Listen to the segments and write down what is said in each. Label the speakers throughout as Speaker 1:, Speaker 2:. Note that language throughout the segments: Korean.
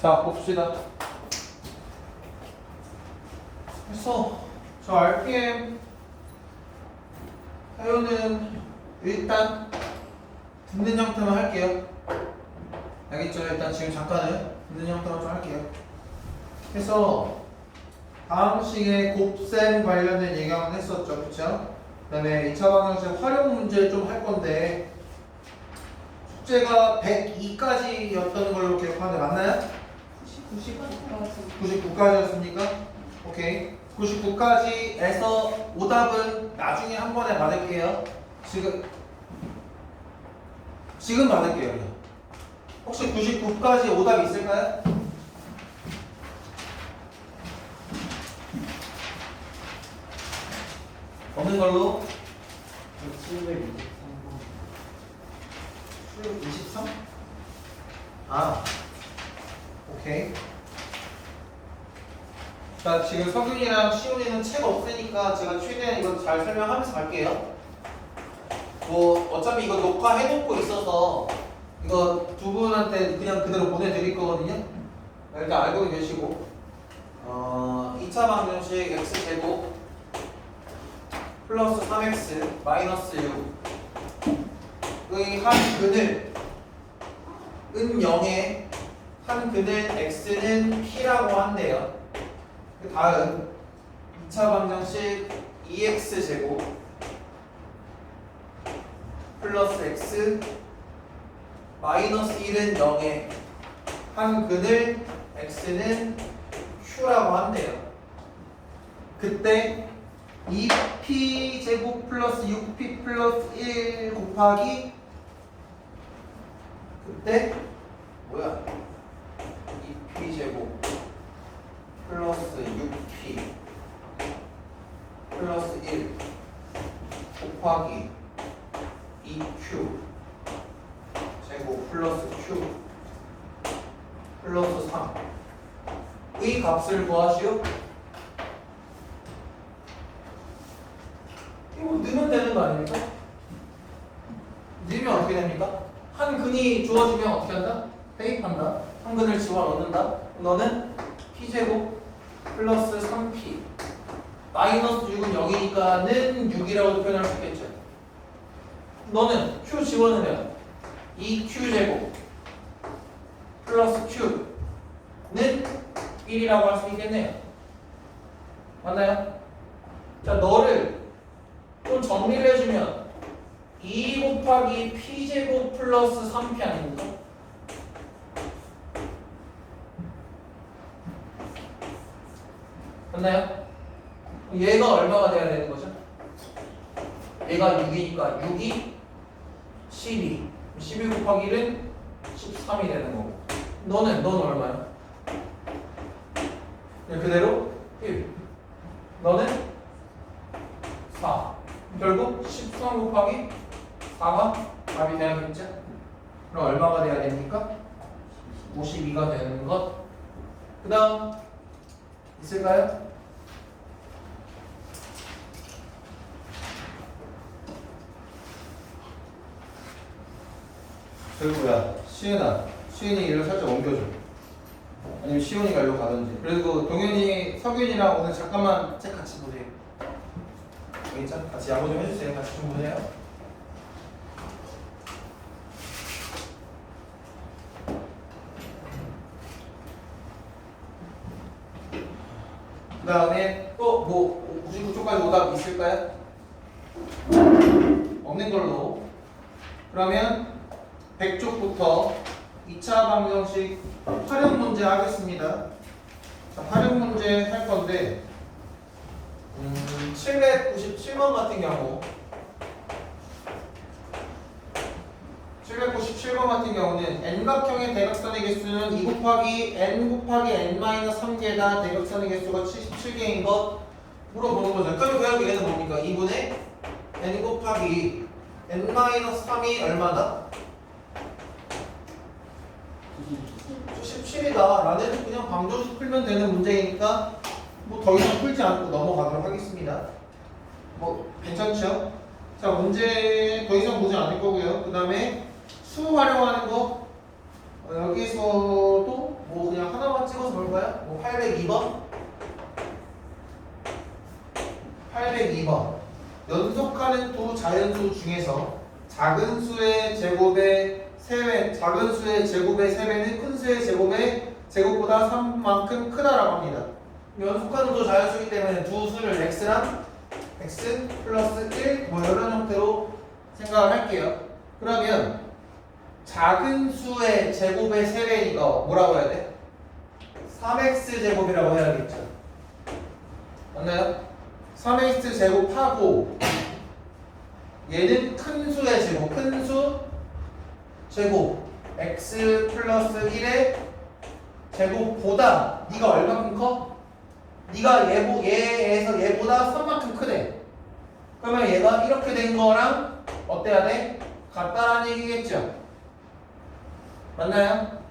Speaker 1: 자, 봅시다. 그래서 저 RPM 사유는 일단 듣는 형태만 할게요. 알겠죠? 일단 지금 잠깐은 듣는 형태만 좀 할게요. 그래서 다음 시간에 곱셈 관련된 얘기 한번 했었죠. 그쵸? 그 다음에 2차 방정식 활용 문제 좀 할 건데 숙제가 102까지였던 걸로 기억하는데 맞나요? 99까지였습니까? 오케이. 99까지에서 오답은 나중에 한 번에 받을게요. 지금 받을게요. 혹시 99까지 오답 있을까요? 없는 걸로 723? 아, 오케이. 자, 지금 석윤이랑 시훈이는 책 없으니까 제가 최대한 이거 잘 설명하면서 갈게요. 뭐 어차피 이거 녹화해놓고 있어서 이거 두 분한테 그냥 그대로 보내드릴 거거든요. 일단 알고 계시고 2차 방정식 x제곱 플러스 3x 마이너스 6의 한 근을 은 0의 한 근을 x는 p라고 한대요. 그 다음 2차 방정식 2x제곱 플러스 x 마이너스 1은 0의 한 근을 x는 q라고 한대요. 그때 2p제곱 플러스 6p 플러스 1 곱하기 그때 뭐야? 2p제곱 플러스 6p 플러스 1 곱하기 2q 제곱 플러스 q 플러스 3의 값을 구하시오. 이거 넣으면 되는 거 아닙니까? 넣으면 어떻게 됩니까? 한 근이 주어지면 어떻게 한다? 대입한다. 한 근을 집어넣는다. 너는 p제곱 플러스 3p 마이너스 6은 0이니까는 6이라고 표현할 수 있겠죠. 너는 q 집어넣으면 2q제곱 플러스 q는 1이라고 할 수 있겠네요. 맞나요? 자, 너를 좀 정리를 해주면 2 곱하기 p제곱 플러스 3p 아닙니까? 맞나요? 얘가 얼마가 돼야 되는 거죠? 얘가 6이니까 6이 12 12 곱하기 1은 13이 되는 거고 너는 얼마야? 그대로 1 너는 4 결국 13 곱하기 4가 답이 돼야겠죠? 그럼 얼마가 돼야 됩니까? 52가 되는 것. 그 다음 있을까요? 결국야 시은이 일을 살짝 옮겨줘. 아니면 시훈이가 일로 가든지. 그리고 동현이, 석윤이랑 오늘 잠깐만 책 같이 보세요. 여기 있죠? 같이 양보 좀 해주세요. 같이 좀 보세요. 그 다음에 또 뭐 99쪽까지 오답 있을까요? 없는 걸로. 그러면 100쪽부터 2차 방정식 활용 문제 하겠습니다. 자, 활용 문제 할 건데 797번 같은 경우 797번 같은 경우는 n각형의 대각선의 개수는 2 곱하기 n 곱하기 n-3개다. 대각선의 개수가 77개인 것 물어보는 거죠. 그럼 그 얘는 뭡니까? 2분의 n 곱하기 n-3이 얼마다? 97이다 라는 그냥 방정식 풀면 되는 문제이니까 뭐 더 이상 풀지 않고 넘어가도록 하겠습니다. 뭐 괜찮죠? 자, 문제 더 이상 보지 않을 거고요. 그 다음에 수 활용하는 거 여기서도 뭐 그냥 수 중에서 작은 수의 제곱의 3배, 작은 수의 제곱의 3배는 큰 수의 제곱의 제곱보다 3만큼 크다라고 합니다. 연속하는 도 자연수이기 때문에 두 수를 x랑 x 플러스 1 뭐 이런 형태로 생각을 할게요. 그러면 작은 수의 제곱의 3배니까 뭐라고 해야 돼? 3x 제곱이라고 해야겠죠. 맞나요? 3x 제곱하고 얘는 큰 수의 제곱, 큰 수 제곱 x 플러스 1의 제곱보다 네가 얼마큼 커? 네가 얘에서 얘보다 3만큼 크대. 그러면 얘가 이렇게 된 거랑 어때야 돼? 같다라는 얘기겠죠. 맞나요?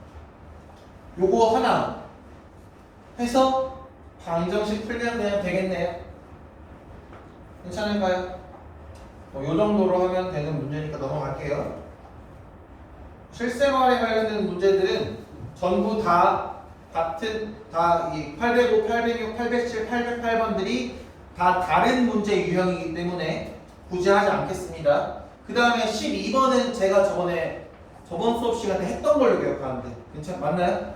Speaker 1: 요거 하나 해서 방정식 풀면 그냥 되겠네요. 괜찮을까요? 요 정도로 하면 되는 문제니까 넘어갈게요. 실생활에 관련된 문제들은 전부 다 같은 이 805, 806, 807, 808번들이 다 다른 문제 유형이기 때문에 굳이 하지 않겠습니다. 그 다음에 12번은 제가 저번 수업 시간에 했던 걸로 기억하는데 맞나요?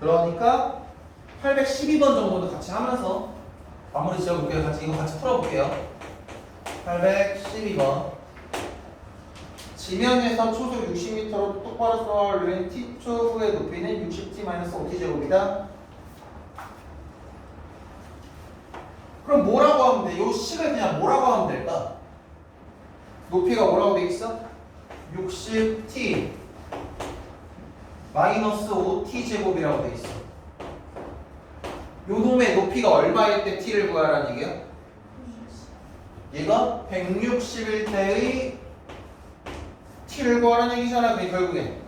Speaker 1: 그러니까 812번 정도도 같이 하면서 마무리 지어볼게요. 이거 같이 풀어볼게요. 812번 지면에서 초속 60m로 똑바로 쏘아올린 t초 후의 높이는 60t-5t 제곱이다. 그럼 뭐라고 하면 돼? 이 식을 그냥 뭐라고 하면 될까? 높이가 뭐라고 돼 있어? 60t 마이너스 5t 제곱이라고 돼 있어. 요 놈의 높이가 얼마일 때 t를 구하라는 얘기야? 얘가 160일 때의 t를 구하라는 얘기잖아. 그게 결국에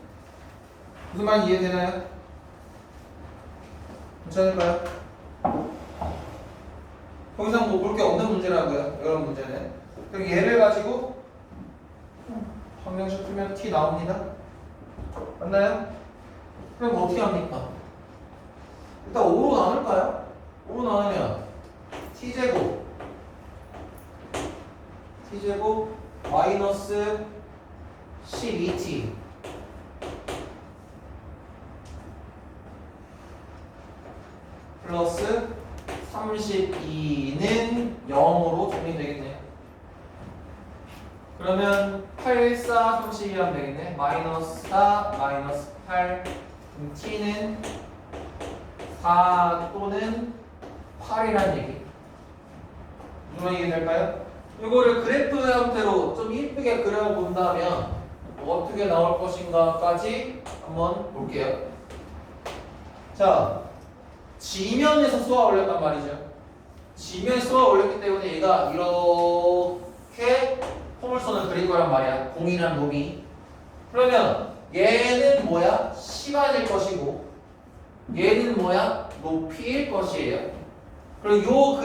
Speaker 1: 무슨 말인지 이해되나요? 괜찮을까요? 더 이상 뭐 볼 게 없는 문제라고요. 이런 문제는. 그럼 얘를 가지고 방정식 풀면 t 나옵니다. 맞나요? 그럼 어떻게 합니까? 일단 5로 나눌까요? 5로 나누면 t제곱 마이너스 12t 플러스 32는 0으로 정리되겠네요. 그러면 8, 4, 32 하면 되겠네. 마이너스 4, 마이너스 8 그럼 t는 4 또는 8이라는 얘기. 무슨 얘기 될까요? 이거를 그래프 형태로 좀 이쁘게 그려본다면 어떻게 나올 것인가까지 한번 볼게요. 자, 지면에서 쏘아 올렸단 말이죠. 지면에 쏘아 올렸기 때문에 얘가 이렇게 포물선을 그릴 거란 말이야. 공이란 놈이. 그러면 얘는 뭐야? 시간일 것이고 얘는 뭐야? 높이일 것이에요. 그리고 요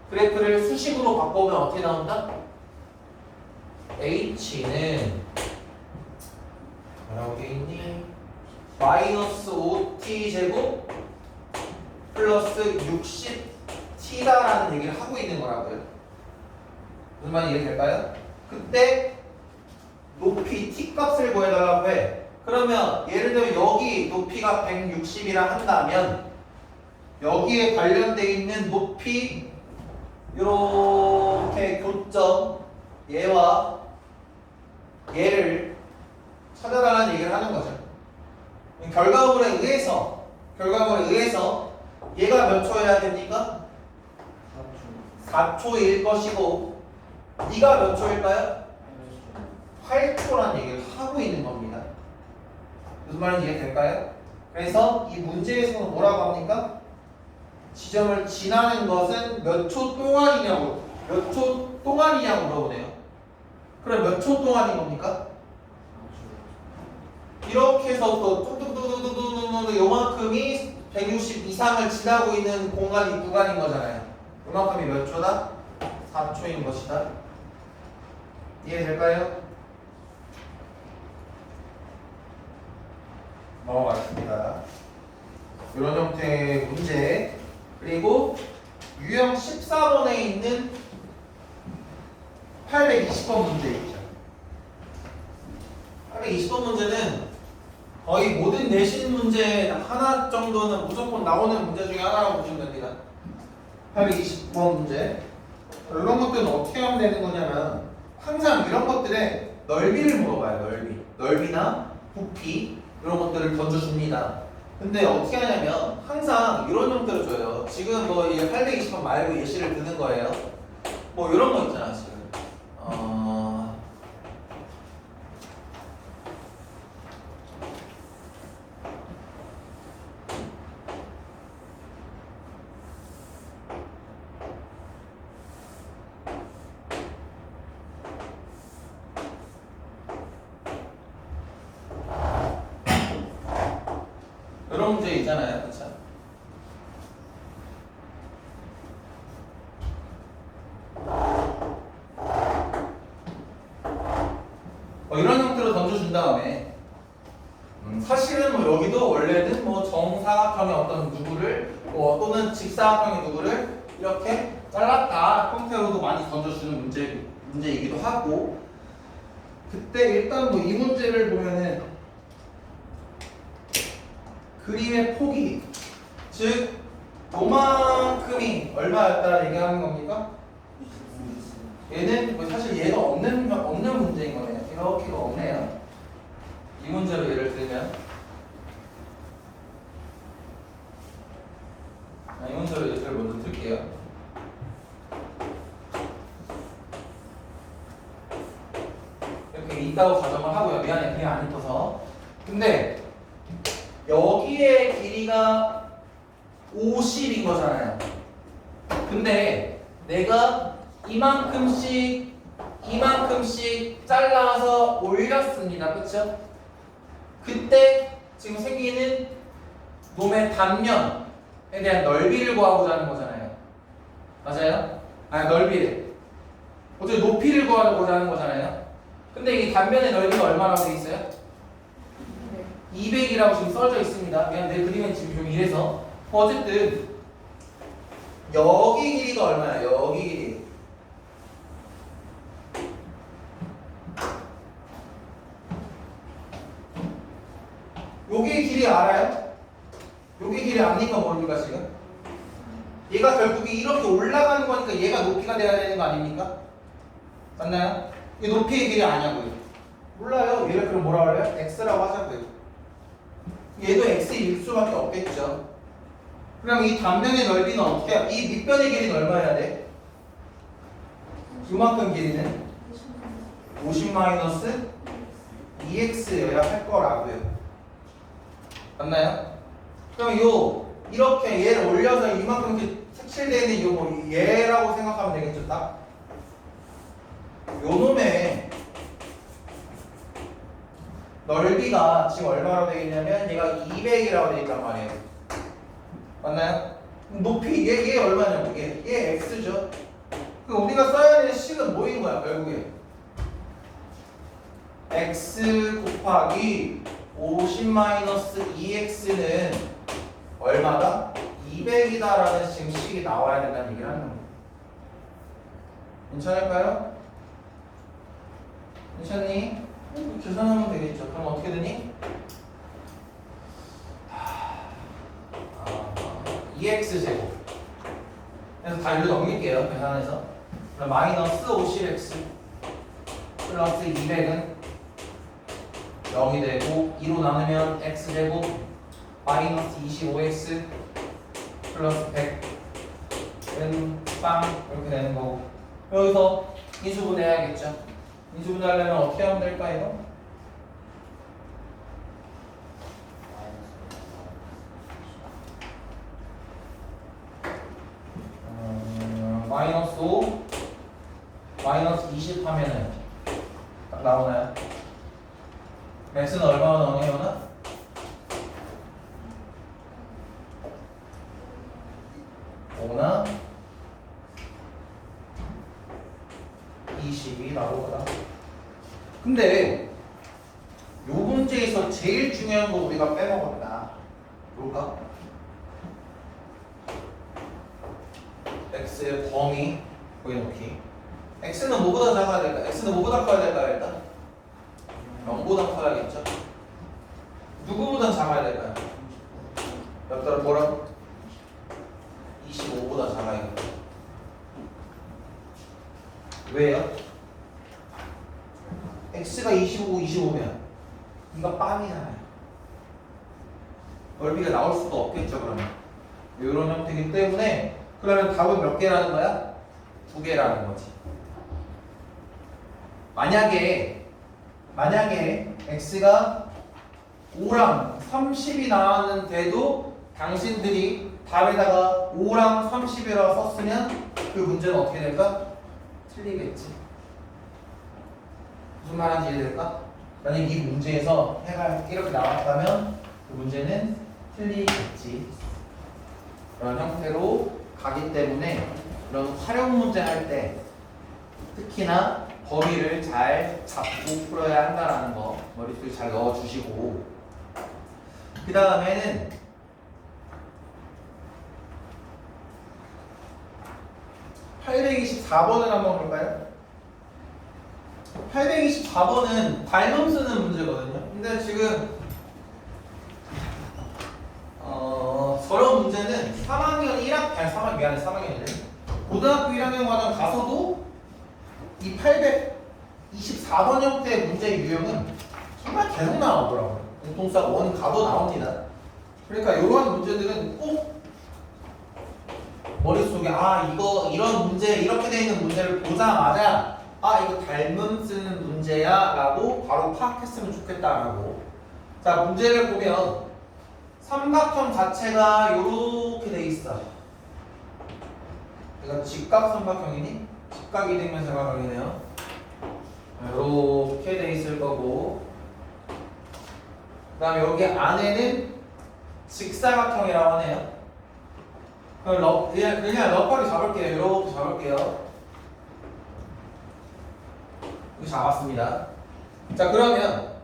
Speaker 1: 그래프를 수식으로 바꿔보면 어떻게 나온다? h는 뭐라고 돼 있니? 마이너스 5t 제곱 플러스 60t다라는 얘기를 하고 있는 거라고요. 무슨 말인지 이해될까요? 그때 높이 t 값을 구해달라고 해. 그러면 예를 들면 여기 높이가 160이라 한다면 여기에 관련돼 있는 높이 이렇게 교점 얘와 얘를 찾아달라는 얘기를 하는 거죠. 결과물에 의해서 얘가 몇 초여야 됩니까? 4초일 것이고 네가 몇 초일까요? 8초라는 얘기를 하고 있는 겁니다. 무슨 말인지 이해될까요? 그래서 이 문제에서는 뭐라고 합니까? 지점을 지나는 것은 몇 초 동안이냐고 물어보네요. 그럼 몇 초 동안인 겁니까? 이렇게 해서 또 뚝뚝뚝뚝뚝뚝 요만큼이 160 이상을 지나고 있는 구간인 거잖아요. 요만큼이 몇 초다? 4초인 것이다. 이해될까요? 넘어가겠습니다. 이런 형태의 문제 그리고 유형 14번에 있는 820번 문제 있죠. 820번 문제는 거의 모든 내신 문제 하나 정도는 무조건 나오는 문제 중에 하나라고 보시면 됩니다. 820번 문제. 이런 것들은 어떻게 하면 되는 거냐면 항상 이런 것들의 넓이를 물어봐요. 넓이나 부피 이런 것들을 던져줍니다. 근데 어떻게 하냐면 항상 이런 형태로 줘요. 지금 뭐 820번 말고 예시를 드는 거예요. 뭐 이런 거 있잖아 지금. 이런 문제 있잖아요, 그렇죠? 이런 형태로 던져준 다음에 사실은 뭐 여기도 원래는 뭐 정사각형의 어떤 누구를 또는 직사각형의 누구를 이렇게 잘랐다 형태로도 많이 던져주는 문제이기도 하고 그때 일단 뭐 이 문제를 보면은 그림의 폭이 즉 요만큼이 얼마였다를 얘기하는 겁니까? 얘는 뭐 사실 얘가 없는 문제인 거네요. 이렇게가 없네요. 이 문제로 예를 들면 이 문제로 예를 먼저 들게요. 이렇게 있다고 가정을 하고요. 미안해, 그냥 안 입어서. 근데 여기의 길이가 50인 거잖아요. 근데 내가 이만큼씩 잘라서 올렸습니다. 그쵸? 그때 지금 생기는 놈의 단면에 대한 넓이를 구하고자 하는 거잖아요. 맞아요? 아니, 넓이를. 어차피 높이를 구하고자 하는 거잖아요. 근데 이 단면의 넓이가 얼마라고 돼 있어요? 200이라고 지금 써져 있습니다. 그냥 내 그림은 지금 좀 이래서. 어쨌든 여기 길이가 얼마야? 여기 길이. 여기 길이 알아요? 여기 길이 아니까 모릅니까 지금? 얘가 결국에 이렇게 올라가는 거니까 얘가 높이가 돼야 되는 거 아닙니까? 맞나요? 이게 높이의 길이 아니냐고요? 몰라요. 얘를 그럼 뭐라고 해요? x라고 하자고요. 얘도 x일 수밖에 없겠죠. 그럼 이 단면의 넓이는 어떻게 해야? 이 밑변의 길이는 얼마여야 돼? 이만큼 길이는 50-2x여야 할 거라고요. 맞나요? 그럼 이렇게 얘를 올려서 이만큼 이렇게 색칠되어 있는 뭐 얘라고 생각하면 되겠죠, 딱? 요 놈의 넓이가 지금 얼마로 되어 있냐면 얘가 200이라고 되어 있단 말이에요. 맞나요? 높이 얘 얼마냐고 얘 x죠. 그럼 우리가 써야 되는 식은 뭐인 거야 결국에? x 곱하기 50-2x는 얼마다? 200이다라는 지금 식이 나와야 된다는 얘기를 하는 겁니다. 괜찮을까요? 괜찮니? 계산하면 되겠죠. 그럼 어떻게 되니? 2x제곱. 그래서 다 일로 넘길게요. 계산해서. 그럼 마이너스 50x 플러스 200은 0이 되고 2로 나누면 x제곱 마이너스 25x 플러스 100은 빵 이렇게 되는 거고 여기서 인수분해해야겠죠. 인수분해하려면 어떻게 하면 될까요? 마이너스 5 마이너스 20 하면은 딱 나오나요? x는 얼마나 나오냐면 5나 20이 나오거나. 근데 요 문제에서 제일 중요한 거 우리가 빼먹었다. 뭘까? x의 범위 보여놓기. x는 뭐보다 작아야 될까? x는 뭐보다 커야 될까요? 일단 0보다 커야겠죠. 누구보다 작아야 될까요? 몇 따라 뭐라고? 25보다 작아야겠다. 왜요? x가 25, 25면 이거 빵이잖아요. 넓이가 나올 수가 없겠죠. 그러면 이런 형태이기 때문에 그러면 답은 몇 개라는 거야? 2개라는 거지. 만약에 x가 5랑 30이 나왔는데도 당신들이 답에다가 5랑 30이라고 썼으면 그 문제는 어떻게 될까? 틀리겠지. 무슨 말인지 이해될까? 만약 이 문제에서 해가 이렇게 나왔다면 그 문제는 틀리겠지. 그런 형태로 가기 때문에 이런 활용 문제 할 때 특히나 범위를 잘 잡고 풀어야 한다는 거 머릿속에 잘 넣어주시고, 그 다음에는 824번을 한번 볼까요? 824번은 닮음 쓰는 문제거든요. 근데 지금 저런 문제는 3학년 1학, 아니 3학년 미안해 3학년이네. 고등학교 1학년 과정 가서도 이 824번 형태의 문제 유형은 정말 계속 나오더라고요. 공통사 원 가도 나옵니다. 그러니까 이러한 문제들은 꼭 머릿속에 이거 이런 문제 이렇게 되어 있는 문제를 보자마자 이거 닮음 쓰는 문제야 라고 바로 파악했으면 좋겠다라고. 자, 문제를 보면 삼각형 자체가 이렇게 돼 있어. 이건 직각 삼각형이니? 직각 이등변 삼각형이네요. 이렇게 돼 있을 거고, 그 다음에 여기 안에는 직사각형이라고 하네요. 그럼 그냥 러퍼를 잡을게요. 이렇게 잡을게요. 이렇게 잡았습니다. 자, 그러면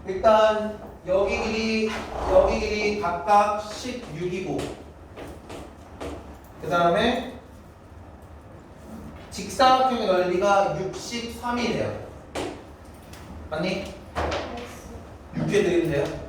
Speaker 1: 일단 여기 길이 각각 16이고, 그 다음에 직사각형의 넓이가 63이래요. 맞니? 6개 드리는데요?
Speaker 2: 네.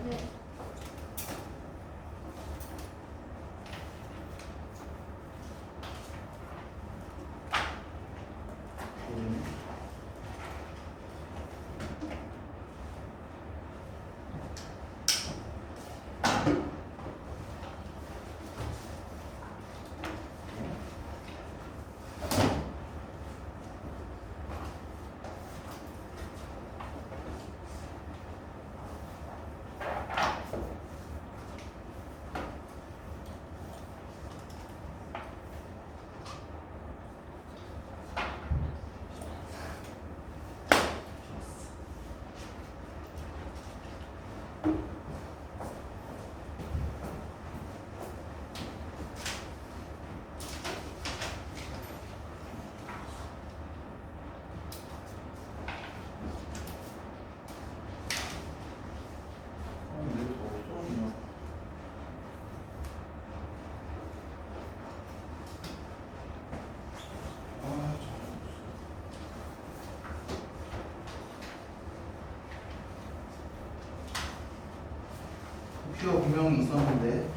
Speaker 3: 표가 분명히 있었는데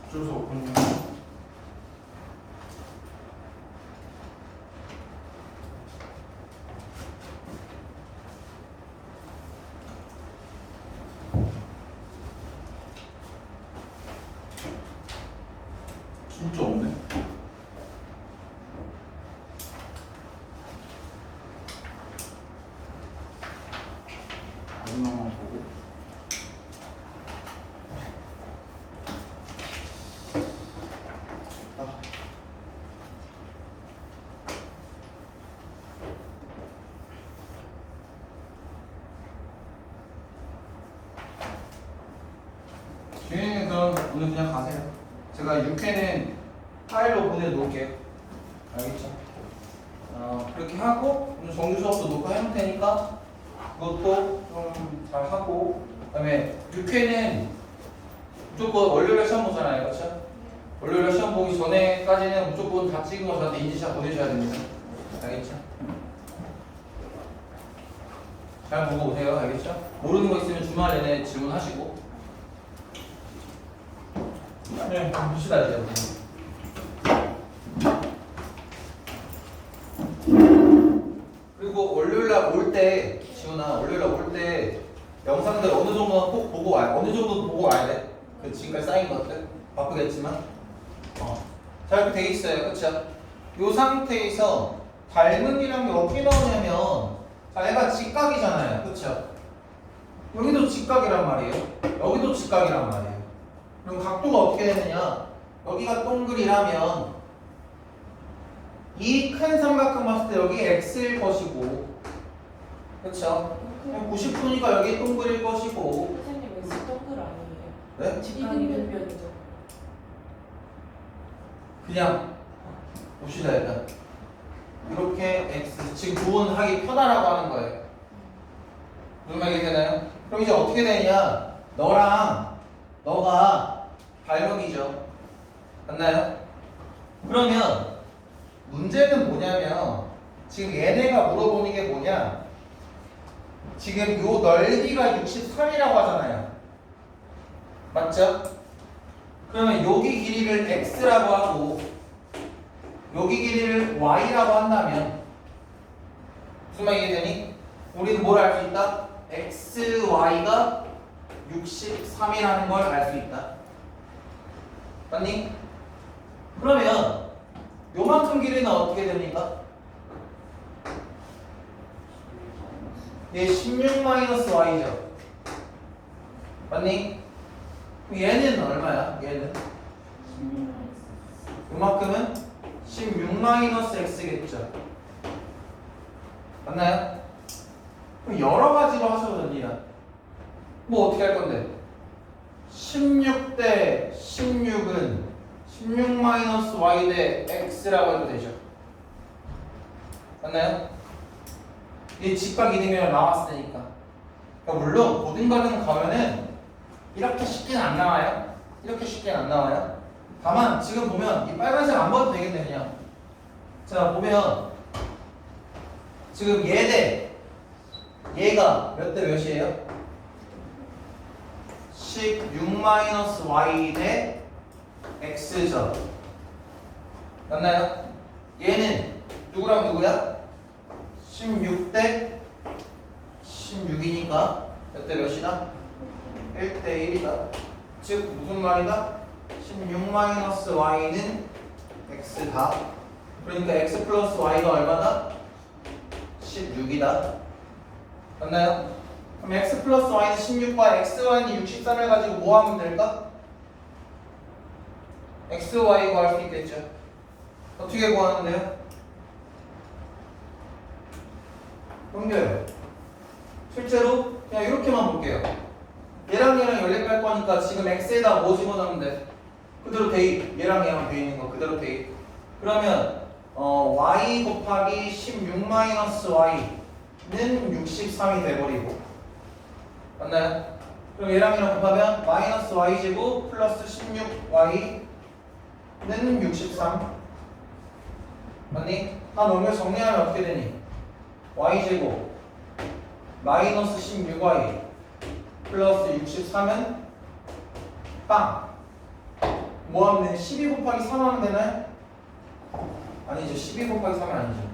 Speaker 3: 어쩔 수 없군요. 진짜 없네. 마지막만 보고.
Speaker 1: 오늘 그냥 가세요. 제가 6회는 파일로 보내놓을게요. 알겠죠? 그렇게 하고 오늘 정규 수업도 녹화해 놓을 테니까 그것도 좀 잘 하고, 그다음에 6회는 무조건 월요일에 시험 보잖아요, 그렇죠? 월요일에 시험 보기 전에까지는 무조건 다 찍은 거 저한테 인지샷 보내셔야 됩니다. 알겠죠? 잘 보고 오세요. 알겠죠? 모르는 거 있으면 주말 내내 질문하시고. 네, 봅시다 이제. 그리고 월요일날 올 때, 지훈아, 월요일날 올 때 영상들 어느 정도는 꼭 보고 와야, 어느 정도는 보고 와야 돼. 그 지금까지 쌓인 것들 바쁘겠지만, 자 이렇게 돼 있어요, 그렇죠? 이 상태에서 닮은이란 게 어떻게 나오냐면, 자 얘가 직각이잖아요, 그렇죠? 여기도 직각이란 말이에요. 여기도 직각이란 말이에요. 그럼 각도가 어떻게 되느냐? 여기가 동글이라면 이 큰 삼각형 봤을 때 여기 x일 것이고, 그렇죠? 90도니까 여기 동글일 것이고.
Speaker 2: 선생님 왜 동글 아니에요?
Speaker 1: 네?
Speaker 2: 직각이 몇 변이죠?
Speaker 1: 그냥 봅시다 일단. 이렇게 x 지금 구분하기 편하라고 하는 거예요. 무슨 말이 되나요? 그럼 이제 어떻게 되냐? 너랑 너가 발목이죠. 맞나요? 그러면 문제는 뭐냐면 지금 얘네가 물어보는 게 뭐냐? 지금 요 넓이가 63이라고 하잖아요. 맞죠? 그러면 여기 길이를 x라고 하고 여기 길이를 y라고 한다면 무슨 말이 되니? 우리는 뭘 알 수 있다? x, y가 63이라는 걸 알 수 있다. 맞니? 그러면 요만큼 길이는 어떻게 됩니까? 얘 16-y죠. 맞니? 그럼 얘는 얼마야? 얘는? 요만큼은 16-x겠죠. 맞나요? 그럼 여러 가지로 하셔도 됩니다. 뭐 어떻게 할 건데? 16 대 16은 16-y 대 x라고 해도 되죠. 맞나요? 이 직각 이등변을 나왔으니까. 그러니까 물론 고등과정 가면은 이렇게 쉽게는 안 나와요. 이렇게 쉽게는 안 나와요. 다만 지금 보면 이 빨간색 안 봐도 되겠네 그냥. 자 보면 지금 얘 대 얘가 몇 대 몇이에요? 16-y 대 x죠. 맞나요? 얘는 누구랑 누구야? 16 대 16이니까 몇 대 몇이다? 1 대 1이다. 즉 무슨 말이다? 16-y는 x다. 그러니까 x 플러스 y가 얼마다? 16이다. 맞나요? 그럼 x 플러스 y는 16과 xy는 63을 가지고 뭐 하면 될까? x, y 구할 수 있겠죠. 어떻게 구하는데요? 넘겨요. 실제로 그냥 이렇게만 볼게요. 얘랑 얘랑 연립할 거니까 지금 x에다 뭐 집어넣으면 돼? 그대로 대입. 얘랑 얘랑 돼 있는 거 그대로 대입. 그러면 y 곱하기 16-y는 63이 돼버리고. 맞나요? 그럼 얘랑 얘랑 곱하면 마이너스 y제곱 플러스 16y는 63. 맞니? 다 넘겨 정리하면 어떻게 되니? y제곱 마이너스 16y 플러스 63은 빵. 뭐 하면 되니? 12 곱하기 3 하면 되나요? 아니죠. 12 곱하기 3은 아니죠.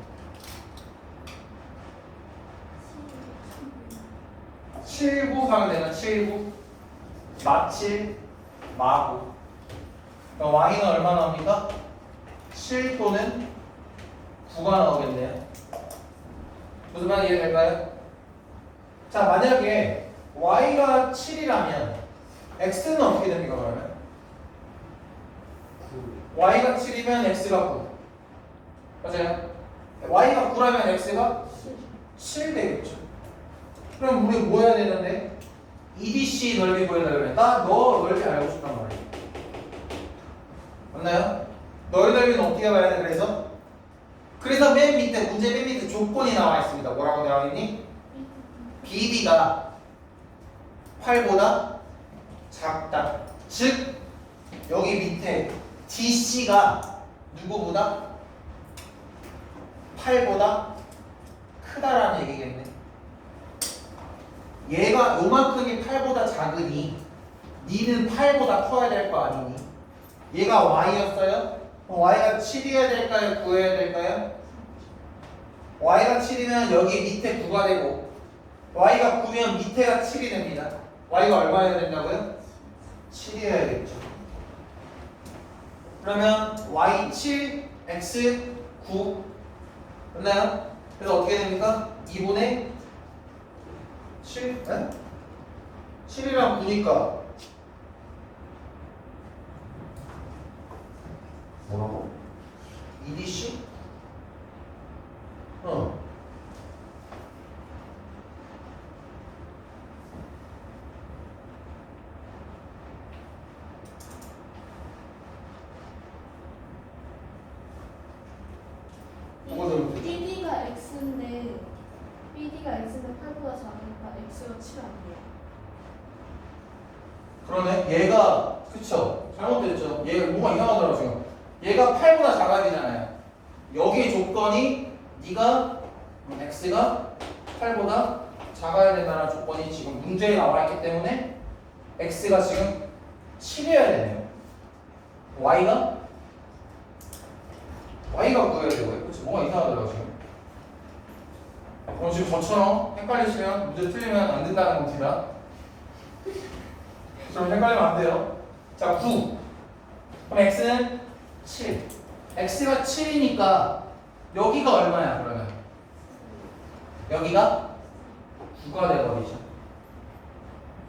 Speaker 1: 79 하면 되나? 79 마7 마9. 그럼 y는 얼마 나옵니까? 7 또는 9가 나오겠네요. 무슨 말이 이해될까요? 자 만약에 y가 7이라면 x는 어떻게 됩니까 그러면? y가 7이면 x가 9. 맞아요? y가 9라면 x가 7 되겠죠. 그럼 우리 뭐 해야 되는데? EDC 넓이 구해달라면 나 너 넓이 알고 싶단 말이야. 맞나요? 너의 넓이는 어떻게 봐야 돼? 그래서 맨 밑에 문제 맨 밑에 조건이 나와 있습니다. 뭐라고 나와 있니? BD가 8보다 작다. 즉 여기 밑에 DC가 누구보다 8보다 크다라는 얘기겠네. 얘가 요만큼이 8보다 작으니 니는 8보다 커야 될 거 아니니? 얘가 y였어요? 그럼 y가 7이어야 될까요? 9여야 될까요? y가 7이면 여기 밑에 9가 되고 y가 9면 밑에가 7이 됩니다. y가 얼마여야 된다고요? 7이어야겠죠. 그러면 y 7, x 9 맞나요? 그래서 어떻게 됩니까? 2분의 7? 네? 7이랑 9니까 뭐라고? 2dc?
Speaker 4: BD가 X인데 BD가 X인데 8보다 작으니까 X가 7 아니에요?
Speaker 1: 그러네. 얘가 그쵸? 잘못됐죠. 얘가 뭐가 이상하더라고 지금. 얘가 8보다 작아야 되잖아요. 여기 조건이 네가 x가 8보다 작아야 된다는 조건이 지금 문제에 나와 있기 때문에 x가 지금 7이어야 되네요. y가 9여야 되고요. 그치? 뭐가 이상하더라고 지금. 그럼 지금 저처럼 헷갈리시면 문제 틀리면 안 된다는 겁니다. 좀 헷갈리면 안 돼요. 자, 9. 그럼 x는 7. x가 7이니까 여기가 얼마야, 그러면? 여기가 9가 돼버리죠.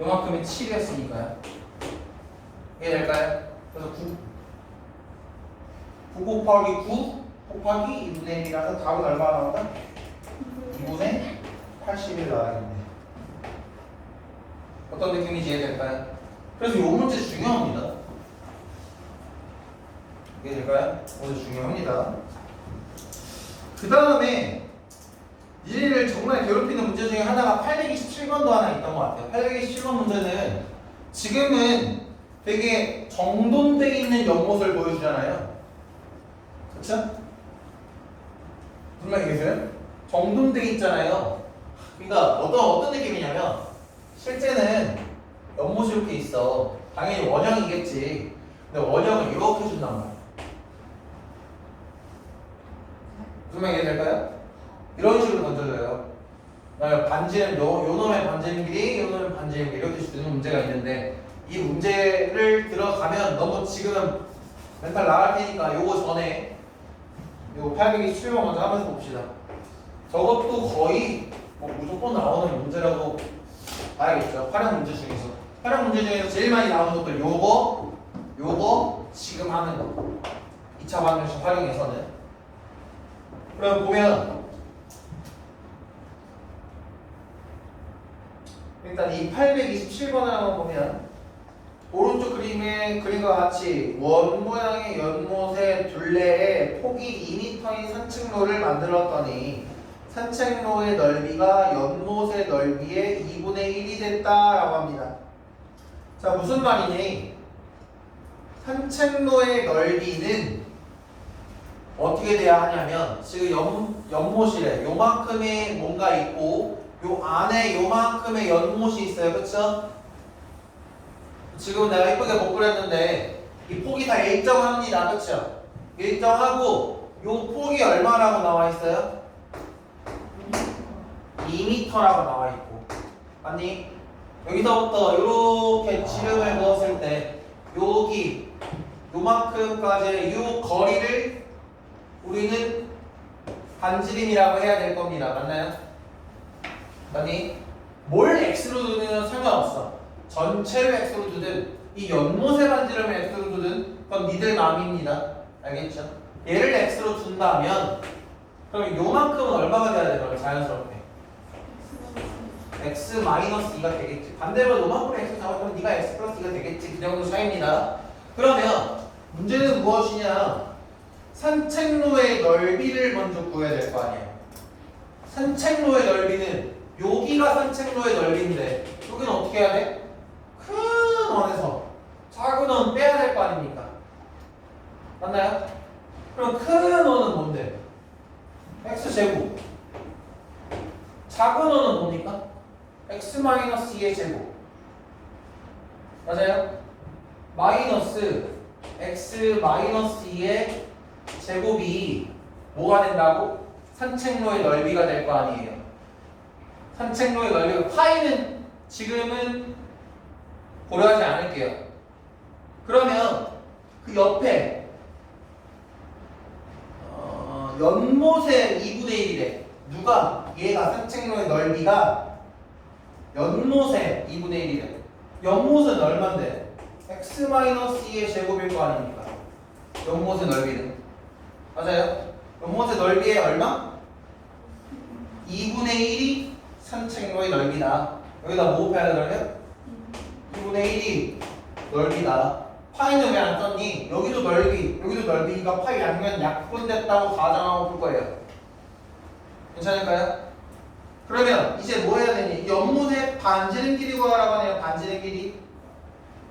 Speaker 1: 요만큼이 7이었으니까요. 이해될까요? 그래서 9 곱하기 9 곱하기 2분의 1이라서 답은 얼마나 나온다? 2분의 81 나와야겠네. 어떤 느낌인지 이해될까요? 그래서 이 문제 중요합니다. 이해될까요? 문제 중요합니다. 그 다음에 니네를 정말 괴롭히는 문제 중에 하나가 827번도 하나 있던 것 같아요. 827번 문제는 지금은 되게 정돈되어 있는 연못을 보여주잖아요. 그쵸? 무슨 말이겠어요? 정돈되어 있잖아요. 그러니까 어떤 느낌이냐면 실제는 연못이 이렇게 있어. 당연히 원형이겠지. 근데 원형을 이렇게 준단 말이야. 무슨 말이 이해될까요? 이런 식으로 던져줘요. 반지름, 요 놈의 반지름 길이, 요 놈의 반지름 길이 이렇게 주는 문제가 있는데 이 문제를 들어가면 너무 지금 멘탈 나갈 테니까 요거 전에 요 827번 먼저 하면서 봅시다. 저것도 거의 뭐 무조건 나오는 문제라고 봐야겠죠. 활용 문제 중에서. 활용 문제 중에서 제일 많이 나오는 것들 요거 지금 하는 거. 2차 방정식 활용에서는. 그럼 보면 일단 이 827번을 한번 보면 오른쪽 그림과 같이 원 모양의 연못의 둘레에 폭이 2m인 산책로를 만들었더니 산책로의 넓이가 연못의 넓이의 2분의 1이 됐다라고 합니다. 자, 무슨 말이니? 산책로의 넓이는 어떻게 돼야 하냐면 지금 연못이래. 요만큼의 뭔가 있고 요 안에 요만큼의 연못이 있어요. 그쵸? 지금 내가 이쁘게 못 그렸는데 이 폭이 다 일정합니다. 그쵸? 일정하고 요 폭이 얼마라고 나와 있어요? 2m라고 나와 있고 아니 여기서부터 이렇게 지름을 그었을 때 여기 요만큼까지의 요 거리를 우리는 반지름이라고 해야 될 겁니다. 맞나요? 아니 뭘 x로 두든 상관없어. 전체를 x로 두든 이 연못의 반지름을 x로 두든 그건 니들 마음입니다. 알겠죠? 얘를 x로 둔다면 그럼 요만큼은 얼마가 돼야 돼요? 자연스럽게 x-2가 되겠지. 반대로 요만큼을 x 잡았다면 네가 x 플러스 2가 되겠지. 그 정도 차이입니다. 그러면 문제는 무엇이냐? 산책로의 넓이를 먼저 구해야 될 거 아니야. 산책로의 넓이는 여기가 산책로의 넓이인데 여기는 어떻게 해야 돼? 큰 원에서 작은 원 빼야 될 거 아닙니까? 맞나요? 그럼 큰 원은 뭔데? x제곱. 작은 원은 뭡니까? x-2의 제곱. 맞아요? 마이너스 x-2의 제곱이 뭐가 된다고? 산책로의 넓이가 될 거 아니에요. 산책로의 넓이가 파이는 지금은 고려하지 않을게요. 그러면 그 옆에 연못의 2분의 1이래. 누가? 얘가 산책로의 넓이가 연못의 2분의 1이래. 연못은 얼만데? x-2의 제곱일 거 아닙니까? 연못의 넓이는. 맞아요? 연못의 넓이의 얼마? 2분의 1이 산책로의 넓이다. 여기다 뭐 곱해야 되나요? 2분의 1이 넓이다. 파이는 왜 안 썼니? 여기도 넓이, 여기도 넓이니까 파이 양면 약분됐다고 가정하고 풀 거예요. 괜찮을까요? 그러면 이제 뭐 해야 되니? 연못의 반지름 길이 구하라고 하네요. 반지름 길이.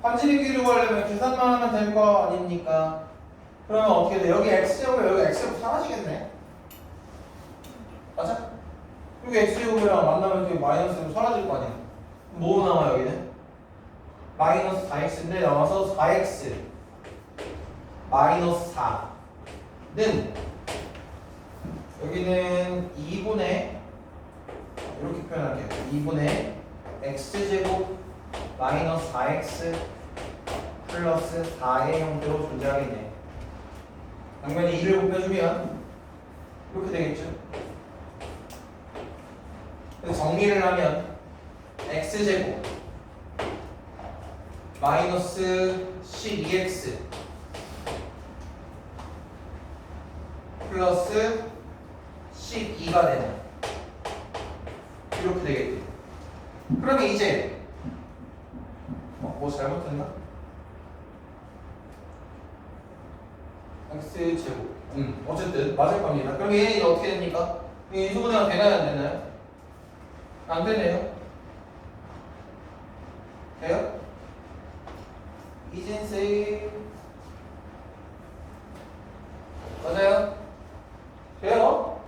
Speaker 1: 반지름 길이 구하려면 계산만 하면 될 거 아닙니까? 그러면 어떻게 돼? 여기 x제곱이 여기 x제곱 사라지겠네. 맞아? 여기 x제곱이랑 만나면 이렇게 마이너스로 사라질 거 아니야. 뭐 나와 여기는? 마이너스 4x인데 나와서 4x 마이너스 4는 여기는 2분의 이렇게 표현할게요. 2분의 x제곱 마이너스 4x 플러스 4의 형태로 존재하겠네. 양면에 2를 곱해주면 이렇게 되겠죠. 그래서 정리를 하면 x제곱 마이너스 12x 플러스 12가 되는 이렇게 되겠죠. 그러면 이제 뭐 잘못했나? x제곱 어쨌든 맞을 겁니다. 그럼 얘는 어떻게 됩니까? 인수분해가 되나요 안 되나요? 안 되네요. 돼요? 이진쌤 맞아요? 돼요?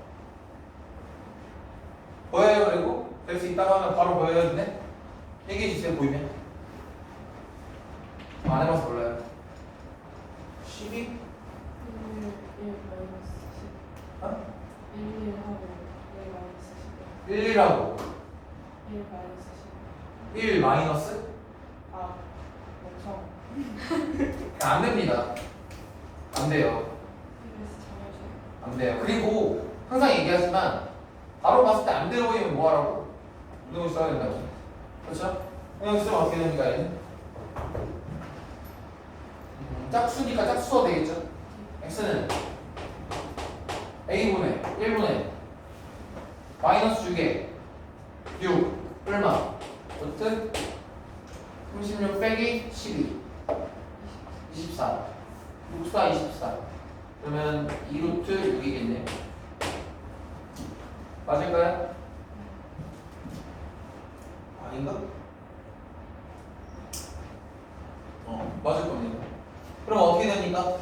Speaker 1: 보여요? 그리고 될 수 있다고 하면 바로 보여야 되네? 얘기해 주세요. 보이면 안 해봐서 몰라요. 12?
Speaker 2: 1 마이너스 10.
Speaker 1: 어?
Speaker 2: 1 하고 1 마이너스 10.
Speaker 1: 1, 1하고
Speaker 2: 1 마이너스 10.
Speaker 1: 1 마이너스?
Speaker 2: 아, 엄청.
Speaker 1: 안 됩니다. 안 돼요.
Speaker 2: 그래서 정해줘요.
Speaker 1: 안 돼요. 그리고 항상 얘기하지만 바로 봤을 때 안 되어 보이면 뭐 하라고? 운동을 써야 된다고. 그렇죠? 그냥 쓰면 어떻게 됩니까? 얘는? 짝수니까 짝수가 되겠죠? x는 a분의 1분의 마이너스 6에 6 얼마? 루트 36 빼기 12 24 6, 4, 24 그러면 2루트 6이겠네요. 맞을까요? 아닌가? 맞을 겁니다. 그럼 어떻게 됩니까?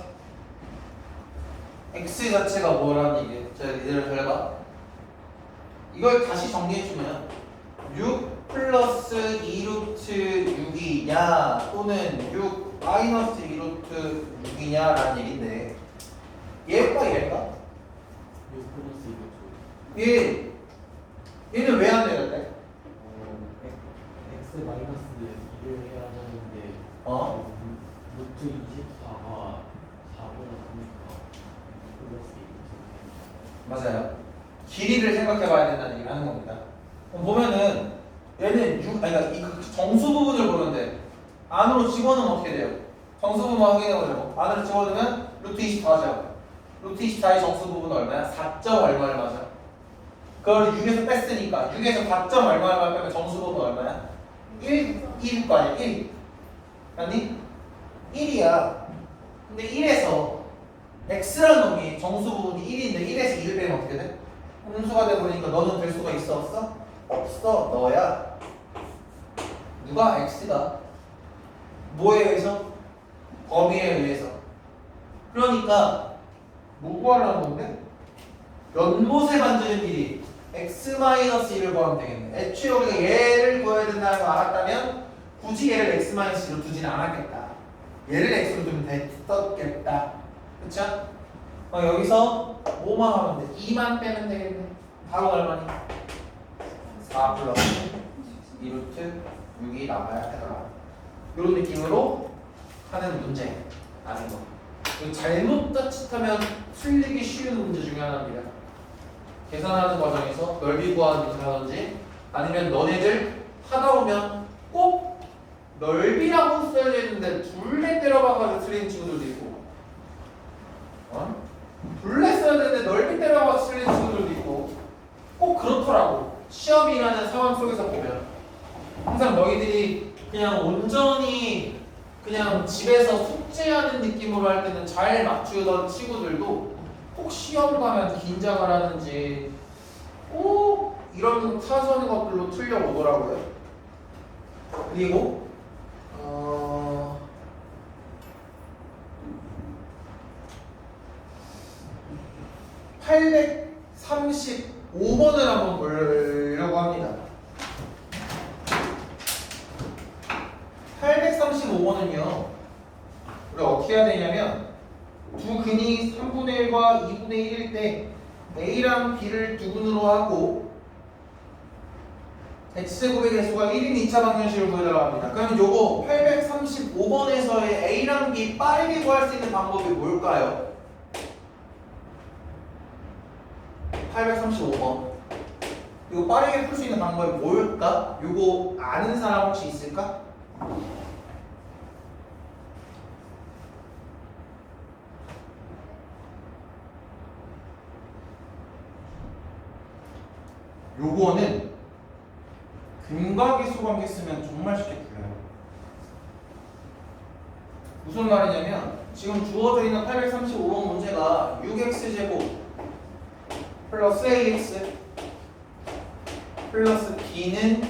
Speaker 1: x 자체가 뭐라는 얘기예요? 자, 이대로 잘 봐. 이걸 다시 정리해주면 6 플러스 2루트 6이냐 또는 6 마이너스 2루트 6이냐 라는 얘기인데 얘가
Speaker 5: 6 플러스 2가
Speaker 1: 얘는 왜 안 되는데?
Speaker 5: x 마이너스 2를 해야 하는데 루트 24가 4보다 크니까 플러스 2.
Speaker 1: 맞아요. 길이를 생각해 봐야 된다는 얘기를 하는 겁니다. 그럼 보면은 얘는 6, 아니 그러니까 이 정수 부분을 보는데 안으로 집어넣으면 어떻게 돼요? 정수 부분 확인해보자고. 안으로 집어넣으면 루트 24죠. 루트 24의 정수 부분은 얼마야? 4점 얼마 맞아? 그걸 6에서 뺐으니까 6에서 4점 얼마 빼면 정수 부분 얼마야? 1일 거 아니야? 1 맞니? 1이야. 근데 1에서 x라는 놈이 정수 부분이 1인데 1에서 2를 빼면 어떻게 돼? 음수가 돼버리니까 너는 될 수가 있어 없어? 없어. 너야. 누가 x가 뭐에 의해서? 범위에 의해서. 그러니까 뭐 구하라는 건데? 연못에 만드는 길이 x-1을 구하면 되겠네. 애초에 우리가 얘를 구해야 된다는 거 알았다면 굳이 얘를 x-1로 두지는 않았겠다. 얘를 x로 두면 됐었겠다. 그쵸? 여기서 5만 하면 돼. 2만 빼면 되겠네. 바로 얼마니? 4 플러스 2루트 6이 나와야 되더라. 이런 느낌으로 하는 문제 아는 거. 이거 잘못 자칫하면 틀리기 쉬운 문제 중에 하나입니다. 계산하는 과정에서 넓이 구하는 문제라든지 아니면 너네들 하다 보면 꼭 넓이라고 써야 되는데 둘레 때려박아서 틀린 친구들도 있고 둘레 써야 되는데 넓이 때려박아서 틀린 친구들도 있고 꼭 그렇더라고. 시험이라는 상황 속에서 보면 항상 너희들이 그냥 온전히 그냥 집에서 숙제하는 느낌으로 할 때는 잘 맞추던 친구들도 꼭 시험 가면 긴장을 하는지 꼭 이런 사소한 것들로 틀려오더라고요. 그리고 835번을 한번 보려고 합니다. 835번은요 우리가 어떻게 해야 되냐면 두 근이 3분의 1과 2분의 1일 때 A랑 B를 두 근으로 하고 X제곱의 개수가 1인 2차 방정식을 구해달라고 합니다. 그러면 요거 835번에서의 A랑 B 빠르게 구할 수 있는 방법이 뭘까요? 835번 이거 빠르게 풀 수 있는 방법이 뭘까? 요거 아는 사람 혹시 있을까? 요거는 근각의 수관계 쓰면 정말 쉽게 풀려요. 무슨 말이냐면 지금 주어져 있는 835번 문제가 6x제곱 플러스 ax 플러스 b는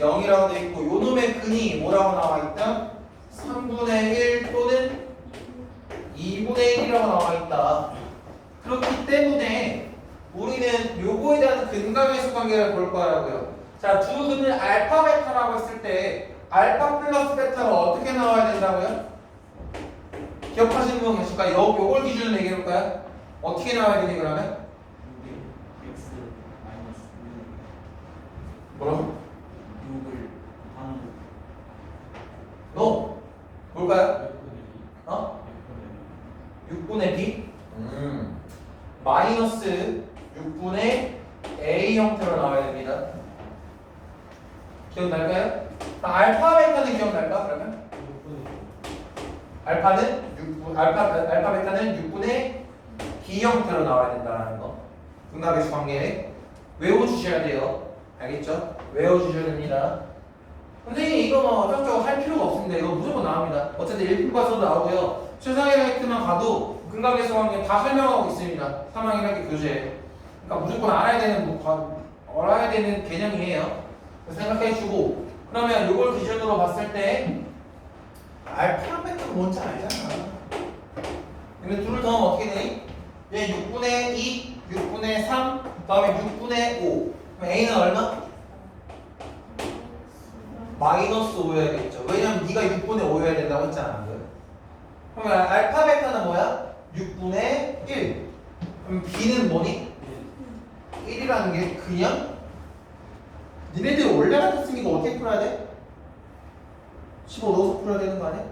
Speaker 1: 0이라고 되어 있고 요놈의 근이 뭐라고 나와 있다? 3분의 1 또는 2분의 1이라고 나와 있다. 그렇기 때문에 우리는 요거에 대한 근각의 수관계를 볼 거라고요. 자, 두 근을 알파 베타라고 했을 때 알파 플러스 베타가 어떻게 나와야 된다고요? 기억하시는 분 계실까요? 요걸 기준으로 얘기해 볼까요? 어떻게 나와야 되니 그러면?
Speaker 5: x 마이너스
Speaker 1: 뭐라고?
Speaker 5: 6을 곱하는
Speaker 1: 너 뭘까요?
Speaker 5: 6분의 2
Speaker 1: 어?
Speaker 5: 6분의
Speaker 1: 6분의 b? 마이너스 6분의 a 형태로 나와야 됩니다. 기억날까요? 알파 베타는 기억날까 그러면?
Speaker 5: 6분의
Speaker 1: 알파 베타는 6분의 b 형태로 나와야 된다는 거. 근각의 관계 외워주셔야 돼요. 알겠죠? 외워주셔야 됩니다. 선생님 이거 뭐 어쩌고저쩌고 할 필요가 없습니다. 이거 무조건 나옵니다. 어쨌든 1품 가서도 나오고요. 최상의 획트만 가도 근각의 관계 다 설명하고 있습니다. 3학년 1학기 교재에. 그러니까 무조건 알아야 되는 개념이에요. 생각해주고 그러면 이걸 기준으로 봤을 때 알파 베타가 뭔지 알잖아. 근데 둘을 더하면 어떻게 되니? 얘 6분의 2, 6분의 3, 다음에 6분의 5. 그럼 A는 얼마? 마이너스 5여야겠죠. 왜냐면 네가 6분의 5여야 된다고 했잖아. 그러면 알파 베타는 뭐야? 6분의 1. 그럼 B는 뭐니? 1이라는 게 그냥 니네들이 원래 같았으니까 어떻게 풀어야 돼? 15 넣어서 풀어야 되는 거 아니야?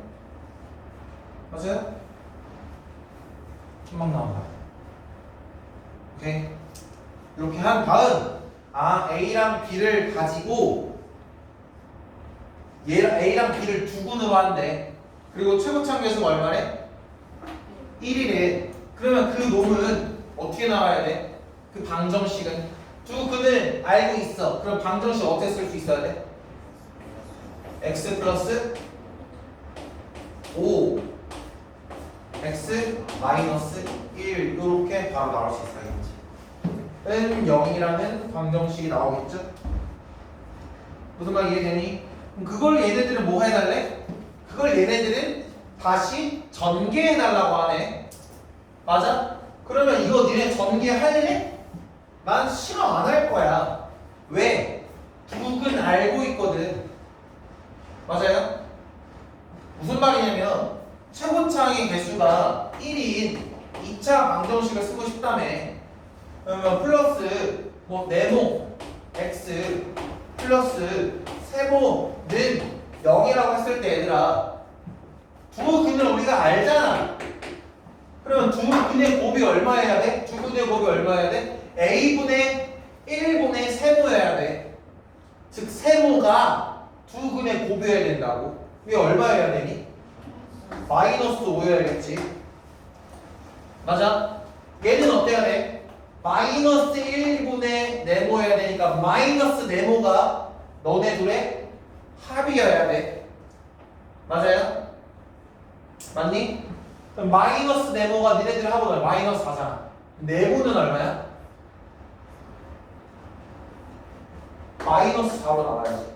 Speaker 1: 맞아요? 금방 나온다. 오케이? 이렇게 한 다음 A랑 B를 가지고 A랑 B를 두 군으로 한대. 그리고 최고참 계수가 얼마래? 1이래. 그러면 그 놈은 어떻게 나와야 돼? 그 방정식은 두 근을 알고 있어. 그럼 방정식 어떻게 쓸 수 있어야 돼? x 플러스 5 x 마이너스 1 이렇게 바로 나올 수 있어야겠지. n 0이라는 방정식이 나오겠죠? 무슨 말 이해되니? 그럼 그걸 얘네들은 뭐 해달래? 그걸 얘네들은 다시 전개해달라고 하네. 맞아? 그러면 이거 니네 전개할래? 난 싫어, 안 할 거야. 왜? 북은 알고 있거든. 맞아요? 무슨 말이냐면 최고차항의 개수가 1인 2차 방정식을 쓰고 싶다며. 그러면 플러스 뭐 네모 x 플러스 세모는 0이라고 했을 때 얘들아 두 근을 우리가 알잖아. 그러면 두 근의 곱이 얼마여야 돼? 두 근의 곱이 얼마여야 돼? a분의 1분의 세모여야 돼. 즉 세모가 두 근의 곱이어야 된다고. 이게 얼마여야 되니? 마이너스 5여야겠지. 맞아? 얘는 어때야 돼? 마이너스 1분의 네모여야 되니까 마이너스 네모가 너네 둘의 합이어야 돼. 맞아요? 맞니? 그럼 마이너스 네모가 니네들 합은 마이너스 4잖아. 네모는 얼마야? 마이너스 4로 나와야지.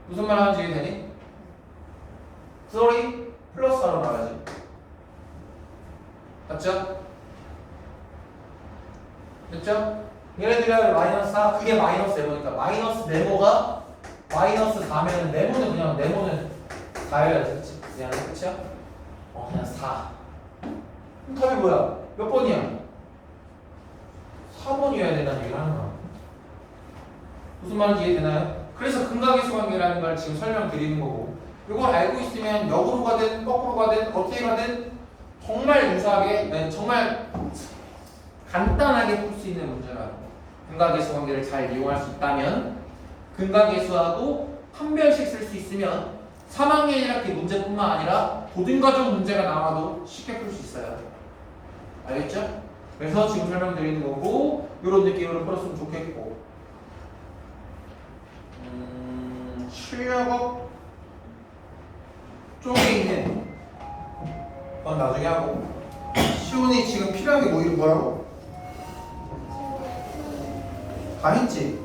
Speaker 1: 무슨 말 하는지 이해되니? sorry, 플러스 4로 나와야지. 맞죠? 됐죠? 얘네들이 마이너스 4, 그게 마이너스 네모니까 마이너스 네모가 마이너스 4면 네모는 그냥 네모는 4여야지. 그치? 그냥 끝이야? 그냥 4. 그럼 답이 뭐야? 몇 번이야? 4번이어야 된다는 얘기를 하는 거야. 무슨 말인지 이해되나요? 그래서 근각의수 관계라는 걸 지금 설명드리는 거고, 이걸 알고 있으면 역으로 가든 거꾸로 가든 어떻게 가든 정말 유사하게, 정말 간단하게 풀 수 있는 문제라고. 근각의수 관계를 잘 이용할 수 있다면 근각의수하고 판별식 쓸 수 있으면 3학년 1학기 문제뿐만 아니라 고등과정 문제가 나와도 쉽게 풀 수 있어요. 알겠죠? 그래서 지금 설명드리는 거고, 이런 느낌으로 풀었으면 좋겠고, 출력업 쪽에 있는 건 나중에 하고, 시온이 지금 필요한 게 뭐 이런 거라고? 다 했지?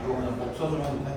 Speaker 1: 이거 그냥 목 써주면 돼.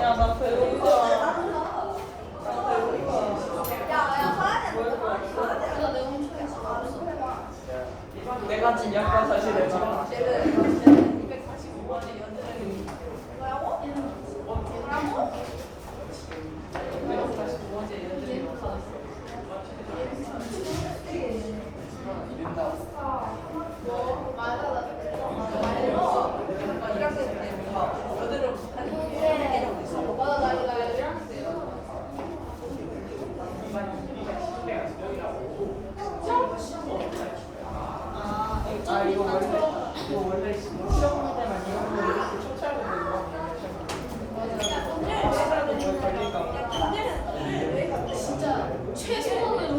Speaker 2: 야나 배고파.
Speaker 4: 내가 내 훔쳐야지.
Speaker 2: 내가 진약과 다시 내자. 내가 다시 두 번째 연습이 아 이거 원래 시험 문제만 이런 거 이렇게 초찰로 되는 거
Speaker 4: 진짜 최소한으로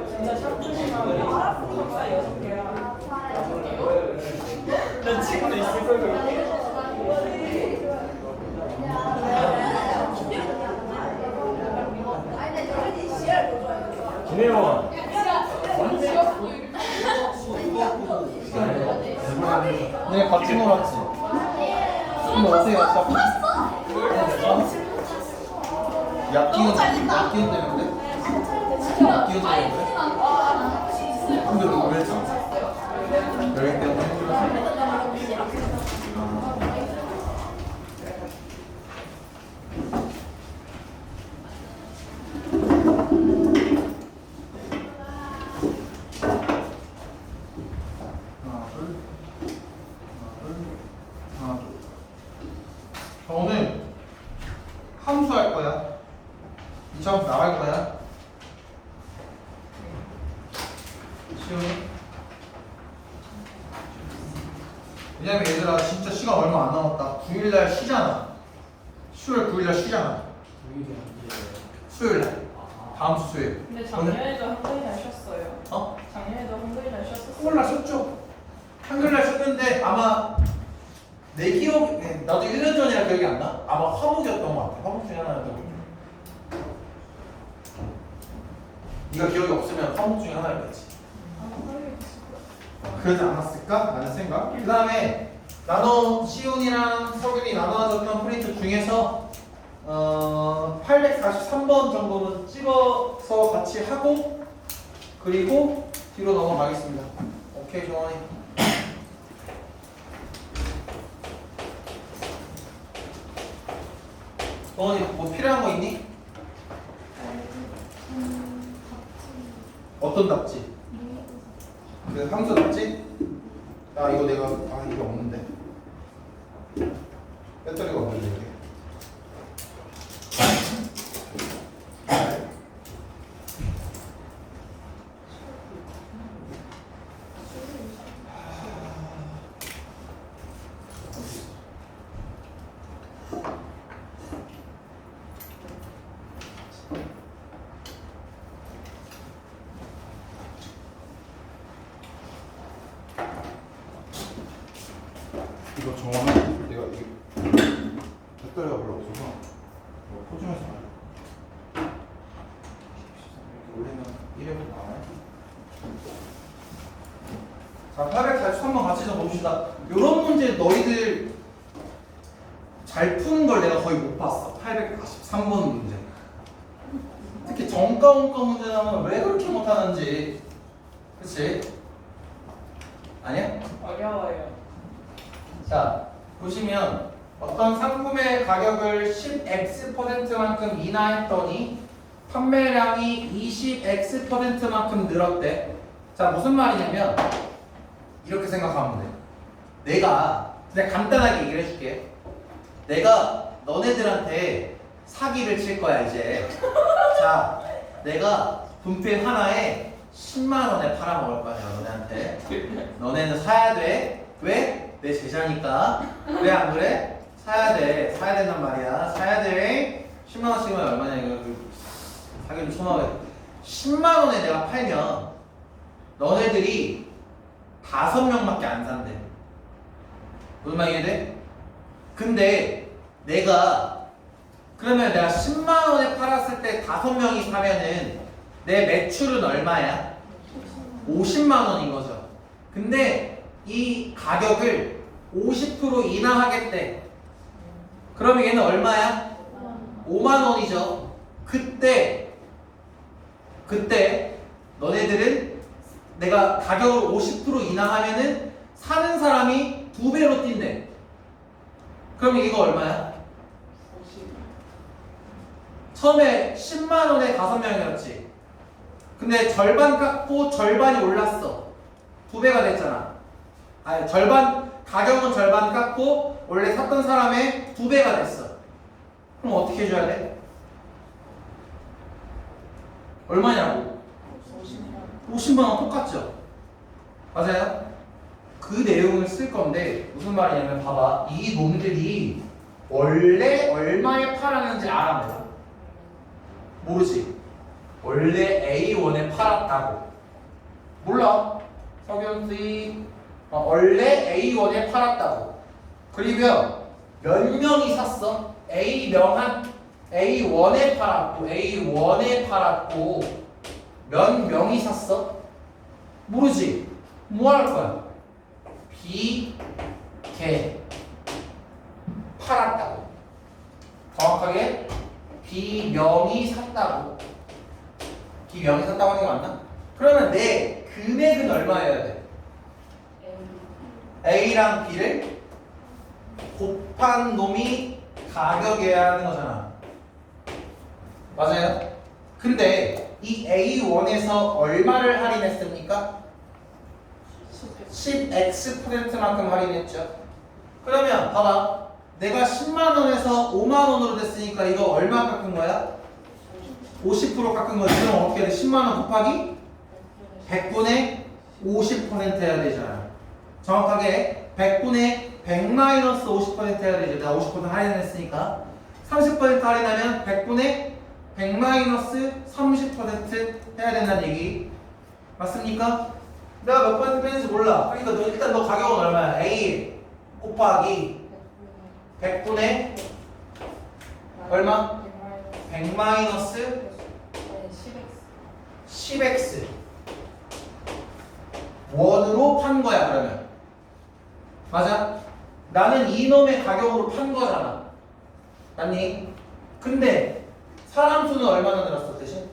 Speaker 2: 진짜 샤프심하고 석사 6개야. 나 지금도 있을 걸 그렇게.
Speaker 3: 김혜원. 네, 같이 놀았지. 근데 어떻게 왔어? 약 기운 때문에 그래? 약 기운 때문에 그래? 근데 왜 했잖아? 여기 때문에 힘들었어? 오늘 함수 할 거야. 이 작업 나갈 거야. 시원해? 왜냐면 얘들아 진짜 시간 얼마 안 남았다. 9일날 쉬잖아. 10월 9일날 쉬잖아. 수요일날. 다음 주 수요일.
Speaker 2: 근데 작년에도 한글날 쉬었어요.
Speaker 3: 어?
Speaker 2: 작년에도 한글날 쉬었었어요.
Speaker 3: 한글날 쉬었죠. 한글날 쉬었는데 아마 내 기억, 나도 1년 전이라 기억이 안 나? 아마 화목이었던 것 같아. 화목 중에 하나였던 것 같아. 네가 기억이 없으면 화목 중에 하나였겠지. 그러지 않았을까? 라는 생각. 그 다음에 시온이랑 석윤이 나눠줬던 프린트 중에서 843번 정도는 찍어서 같이 하고 그리고 뒤로 넘어가겠습니다. 오케이, 정원이. 정원이 뭐 필요한 거 있니? 어떤 답지? 그 함수 답지? 아 이거 내가 이게 없는데 배터리가 없는데 이게. 이거 정원은 내가 이게 배터리가 별로 없어서 이거 포장해서 이렇게 올리면 1회부터 나와요. 자, 843번 같이 좀 봅시다. 이런 문제 너희들 잘 푸는 걸 내가 거의 못 봤어. 843번 문제. 특히 정가 원가 문제 나오면 왜 그렇게 못하는지. 그치? 아니야?
Speaker 2: 어려워요.
Speaker 3: 자, 보시면 어떤 상품의 가격을 10x%만큼 인하했더니 판매량이 20x%만큼 늘었대. 자, 무슨 말이냐면 이렇게 생각하면 돼. 내가 그냥 간단하게 얘기를 해줄게. 내가 너네들한테 사기를 칠 거야 이제. 자, 내가 분필 하나에 10만 원에 팔아먹을 거야 너네한테. 너네는 사야 돼. 왜? 내 제자니까. 왜 안 그래? 사야 돼. 사야 된단 말이야. 사야 돼. 10만 원씩이면 얼마냐 이거. 사기 좀 쳐먹어. 10만 원에 내가 팔면 너네들이 5명밖에 안 산대. 무슨 말이 돼? 근데 내가 그러면 내가 10만 원에 팔았을 때 5명이 사면은 내 매출은 얼마야? 50만 원인 거죠. 근데 이 가격을 50% 인하하겠대. 그러면 얘는 얼마야? 5만 원이죠. 그때 너네들은 내가 가격을 50% 인하하면은 사는 사람이 2배로 뛴대. 그럼 이거 얼마야? 처음에 10만 원에 5명이었지. 근데 절반 깎고 절반이 올랐어. 2배가 됐잖아. 아니 가격은 절반 깎고 원래 샀던 사람의 2배가 됐어. 그럼 어떻게 해줘야 돼? 얼마냐고? 50만 원 똑같죠? 맞아요? 그 내용을 쓸 건데 무슨 말이냐면 봐봐. 이 놈들이 원래 얼마에 팔았는지 알아 몰라? 모르지? 원래 A1에 팔았다고 몰라. 석연씨 원래 A1에 팔았다고. 그리고 몇 명이 샀어? A1에 팔았고 몇 명이 샀어? 모르지? 뭐 할 거야? 비개 팔았다고. 정확하게 비명이 샀다고. 비명이 샀다고 하는 게 맞나? 그러면 내 금액은 얼마여야 돼? A랑 B를 곱한 놈이 가격이어야 하는 거잖아. 맞아요? 근데 이 A1에서 얼마를 할인했습니까? 10X만큼 할인했죠. 그러면 봐봐. 내가 10만 원에서 5만 원으로 됐으니까 이거 얼마 깎은 거야? 50% 깎은 거지. 그럼 어떻게 돼? 10만 원 곱하기 100분의 50% 해야 되잖아. 정확하게 100분의 100 마이너스 50% 해야 되죠. 내가 50% 할인했으니까 30% 할인하면 100분의 100 마이너스 30% 해야 된다는 얘기 맞습니까? 내가 몇 퍼센트 빼는지 몰라. 그러니까 일단 너 가격은 얼마야? A 곱하기 100분의 얼마? 100 마이너스 10x 원으로 판 거야. 그러면 맞아? 나는 이놈의 가격으로 판 거잖아. 맞니? 근데 사람 수는 얼마나 늘었어 대신?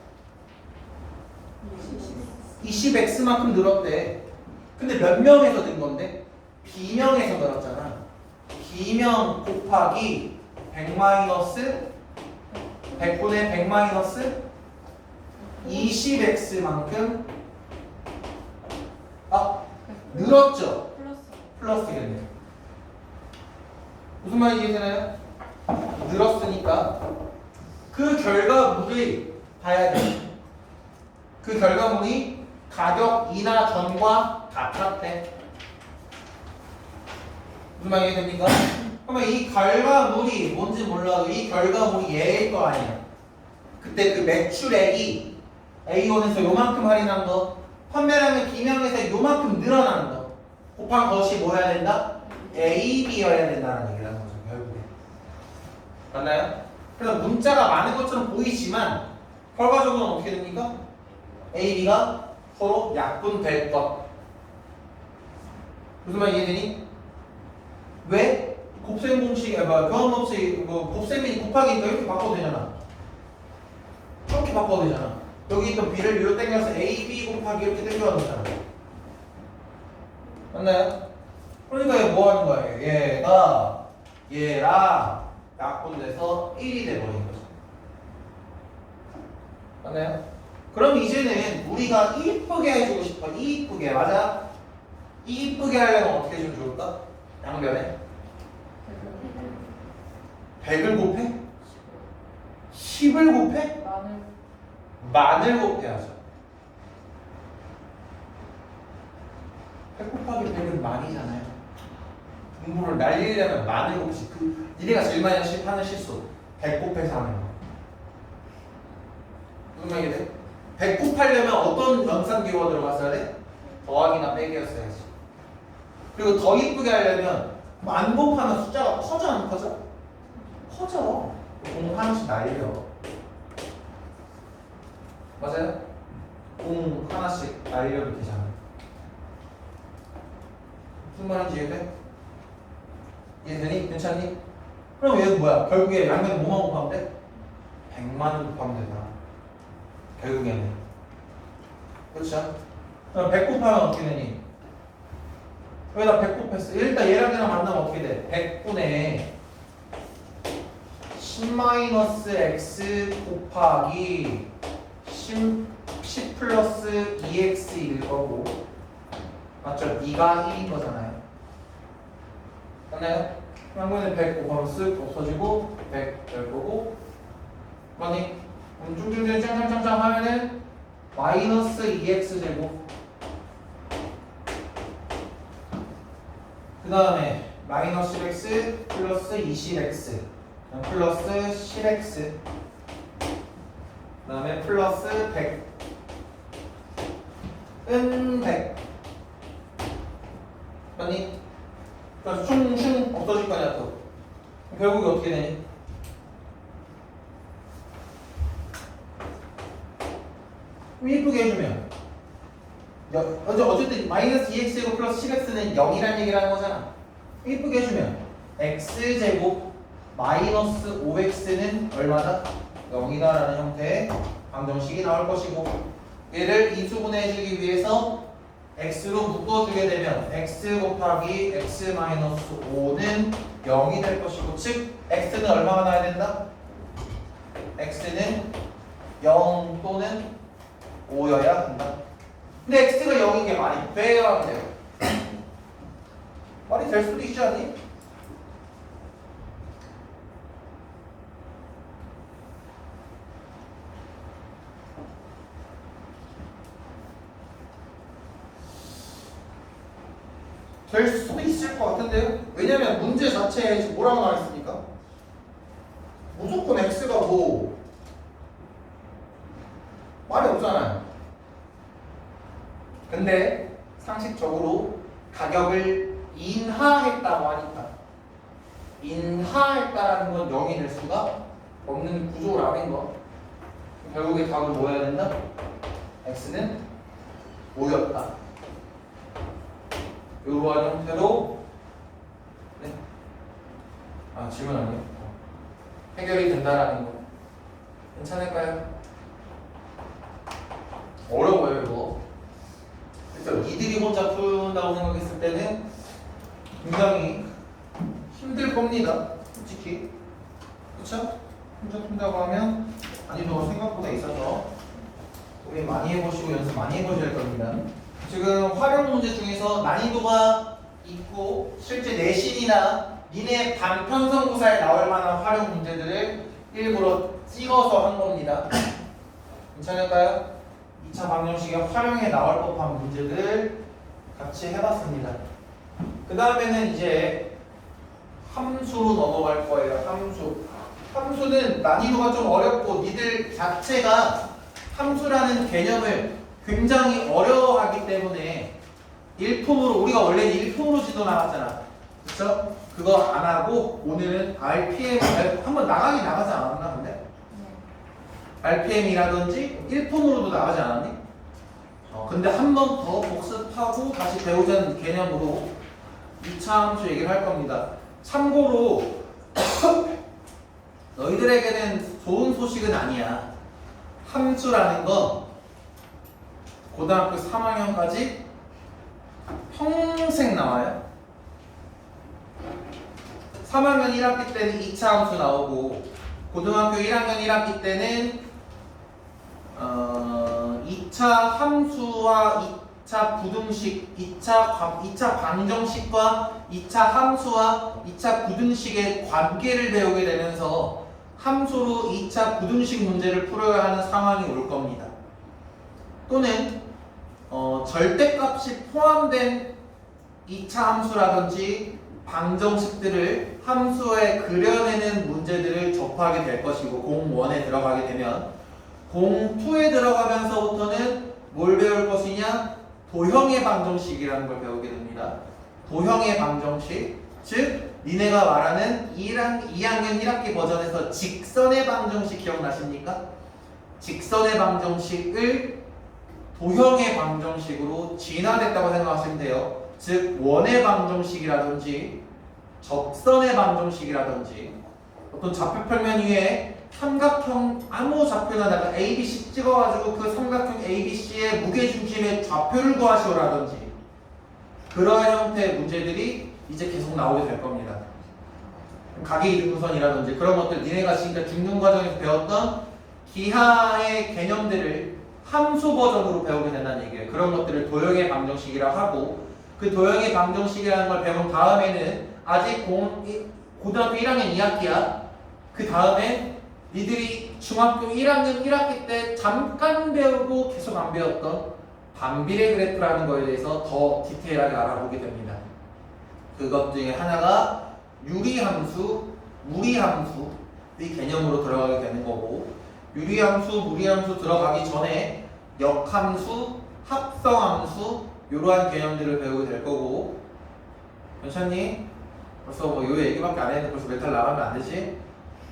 Speaker 3: 20x만큼 늘었대. 근데 몇 명에서 든 건데? B명에서 늘었잖아. B명 곱하기 100 마이너스 100분의 100 마이너스 20x만큼 늘었죠? 플러스겠네. 무슨 말인지 이해되나요? 늘었으니까 그 결과물이 봐야 돼. 그 결과물이 가격 인하 전과 같았대. 무슨 말이 됩니까? 그러면 이 결과물이 뭔지 몰라도 이 결과물이 얘일 거 아니야. 그때 그 매출액이 A1에서 요만큼 할인한 거, 판매량은 B명에서 요만큼 늘어나는 거 곱한 것이 뭐 해야 된다? AB여야 된다는 얘기라는 거죠. 결국에 맞나요? 그래서 문자가 많은 것처럼 보이지만 결과적으로는 어떻게 됩니까? A, B가 서로 약분될 것. 무슨 말 이해되니? 왜? 곱셈 공식, 교환법칙, 곱셈이 곱하기니까 이렇게 바꿔도 되잖아. 이렇게 바꿔도 되잖아. 여기 있던 B를 위로 당겨서 A, B 곱하기 이렇게 당겨도 되잖아. 맞나요? 그러니까 얘 뭐 하는 거예요? 얘가 얘랑 약분돼서 1이 돼버린 거죠. 맞나요? 그럼 이제는 우리가 이쁘게 해주고 싶어. 이쁘게. 맞아? 이쁘게 하려면 어떻게 해주면 좋을까? 양변에 100을 곱해? 10을 곱해? 만을 곱해야죠. 100 곱하기 100은 만이잖아요. 분모를 날리려면 만을 곱지. 니네가 제일 많이 하는 실수 100 곱해서 하는 거. 무슨 말이 돼? 100 곱하려면 어떤 연산 기호가 들어갔어야 돼? 더하기나 빼기였어야지. 그리고 더 이쁘게 하려면 만 곱하면 숫자가 커져 안 커져? 커져. 공 하나씩 날려. 맞아요? 공 하나씩 날려도 되잖아. 무슨 말인지 이해돼? 이해되니? 괜찮니? 그럼 얘는 뭐야? 결국에 양면 뭐만 곱하면 돼? 100만 곱하면 되잖아. 결국에는. 그렇죠? 그럼 100 곱하면 어떻게 되니? 여기다 100 곱했어. 일단 얘랑 얘랑 만나면 어떻게 돼? 100분의 10-x 곱하기 10 플러스 2x일 거고, 맞죠? 2가 1인 거잖아요. 맞나요? 한번에 100 곱하면 쓱 없어지고 100 될 거고, 맞니? 그럼 쭝쭝쭝 짱짱짱짱 하면은 마이너스 2x 제곱, 그 다음에 마이너스 10x 플러스 20x 플러스 10x, 그 다음에 플러스 100 은 100. 맞니? 그래서 슝슝 없어질 거 아니야 또. 결국에 어떻게 되니? 이쁘게 해주면 어쨌든 마이너스 2x제곱 플러스 10x는 0이라는 얘기를 하는 거잖아. 이쁘게 해주면 x제곱 마이너스 5x는 얼마다? 0이다라는 형태의 방정식이 나올 것이고, 얘를 인수분해해주기 위해서 x로 묶어주게 되면 x 곱하기 x 마이너스 5는 0이 될 것이고, 즉 x는 얼마가 나야 된다? x는 0 또는 5여야 한다. 근데 x가 0인 게 말이 돼요, 안 돼요? 말이 될 수도 있지 않니? 될 수도 있을 것 같은데요? 왜냐면 문제 자체에 뭐라고 나와 있습니까? 무조건 x가 뭐 말이 없잖아요. 근데 상식적으로 가격을 인하했다고 하니까, 인하했다라는 건 0이 될 수가 없는 구조라는 거. 결국에 답은 뭐 해야 된다? x는 5였다. 이러한 형태로, 네. 질문 아니에요? 해결이 된다라는 거. 괜찮을까요? 어려워요 이거. 일단 니들이 혼자 푼다고 생각했을 때는 굉장히 힘들 겁니다, 솔직히. 그쵸? 혼자 푼다고 하면 난이도가 생각보다 있어서 우리 많이 해보시고 연습 많이 해보셔야 할 겁니다. 지금 활용 문제 중에서 난이도가 있고 실제 내신이나 니네 반편성고사에 나올 만한 활용 문제들을 일부러 찍어서 한 겁니다. 괜찮을까요? 2차 방정식의 활용에 나올 법한 문제들 같이 해봤습니다. 그 다음에는 이제 함수로 넘어갈 거예요. 함수는 난이도가 좀 어렵고 니들 자체가 함수라는 개념을 굉장히 어려워하기 때문에 일품으로, 우리가 원래는 일품으로 지도 나갔잖아. 그쵸? 그거 안 하고 오늘은 RPM 한번 나가긴 나가지 않았나 근데? RPM이라든지 일품으로도 나가지 않았니? 근데 한 번 더 복습하고 다시 배우자는 개념으로 2차 함수 얘기를 할 겁니다. 참고로 너희들에게는 좋은 소식은 아니야. 함수라는 건 고등학교 3학년까지 평생 나와요. 3학년 1학기 때는 2차 함수 나오고, 고등학교 1학년 1학기 때는 2차 함수와 2차 부등식, 2차 방정식과 2차 함수와 2차 부등식의 관계를 배우게 되면서 함수로 2차 부등식 문제를 풀어야 하는 상황이 올 겁니다. 또는 절대값이 포함된 2차 함수라든지 방정식들을 함수에 그려내는 문제들을 접하게 될 것이고, 공1에 들어가게 되면 공2에 들어가면서부터는 뭘 배울 것이냐? 도형의 방정식이라는 걸 배우게 됩니다. 도형의 방정식, 즉
Speaker 1: 니네가 말하는 2학년 1학기 버전에서 직선의 방정식 기억나십니까? 직선의 방정식을 도형의 방정식으로 진화됐다고 생각하시면 돼요. 즉 원의 방정식이라든지 접선의 방정식이라든지 어떤 좌표 평면 위에 삼각형 아무 좌표나 내가 ABC 찍어가지고 그 삼각형 ABC의 무게중심의 좌표를 구하시오라든지 그러한 형태의 문제들이 이제 계속 나오게 될 겁니다. 가계 이등분선이라든지 그런 것들 니네가 지금까지 중등 과정에서 배웠던 기하의 개념들을 함수 버전으로 배우게 된다는 얘기예요. 그런 것들을 도형의 방정식이라 하고 그 도형의 방정식이라는 걸 배운 다음에는 아직 고등학교 1학년 2학기야. 그 다음에 니들이 중학교 1학년 1학기 때 잠깐 배우고 계속 안 배웠던 반비례 그래프라는 거에 대해서 더 디테일하게 알아보게 됩니다. 그것 중에 하나가 유리함수, 무리함수 이 개념으로 들어가게 되는 거고 유리함수, 무리함수 들어가기 전에 역함수, 합성함수 이러한 개념들을 배우게 될 거고 괜찮니? 벌써 뭐 요 얘기밖에 안 했는데 벌써 메탈 나가면 안 되지?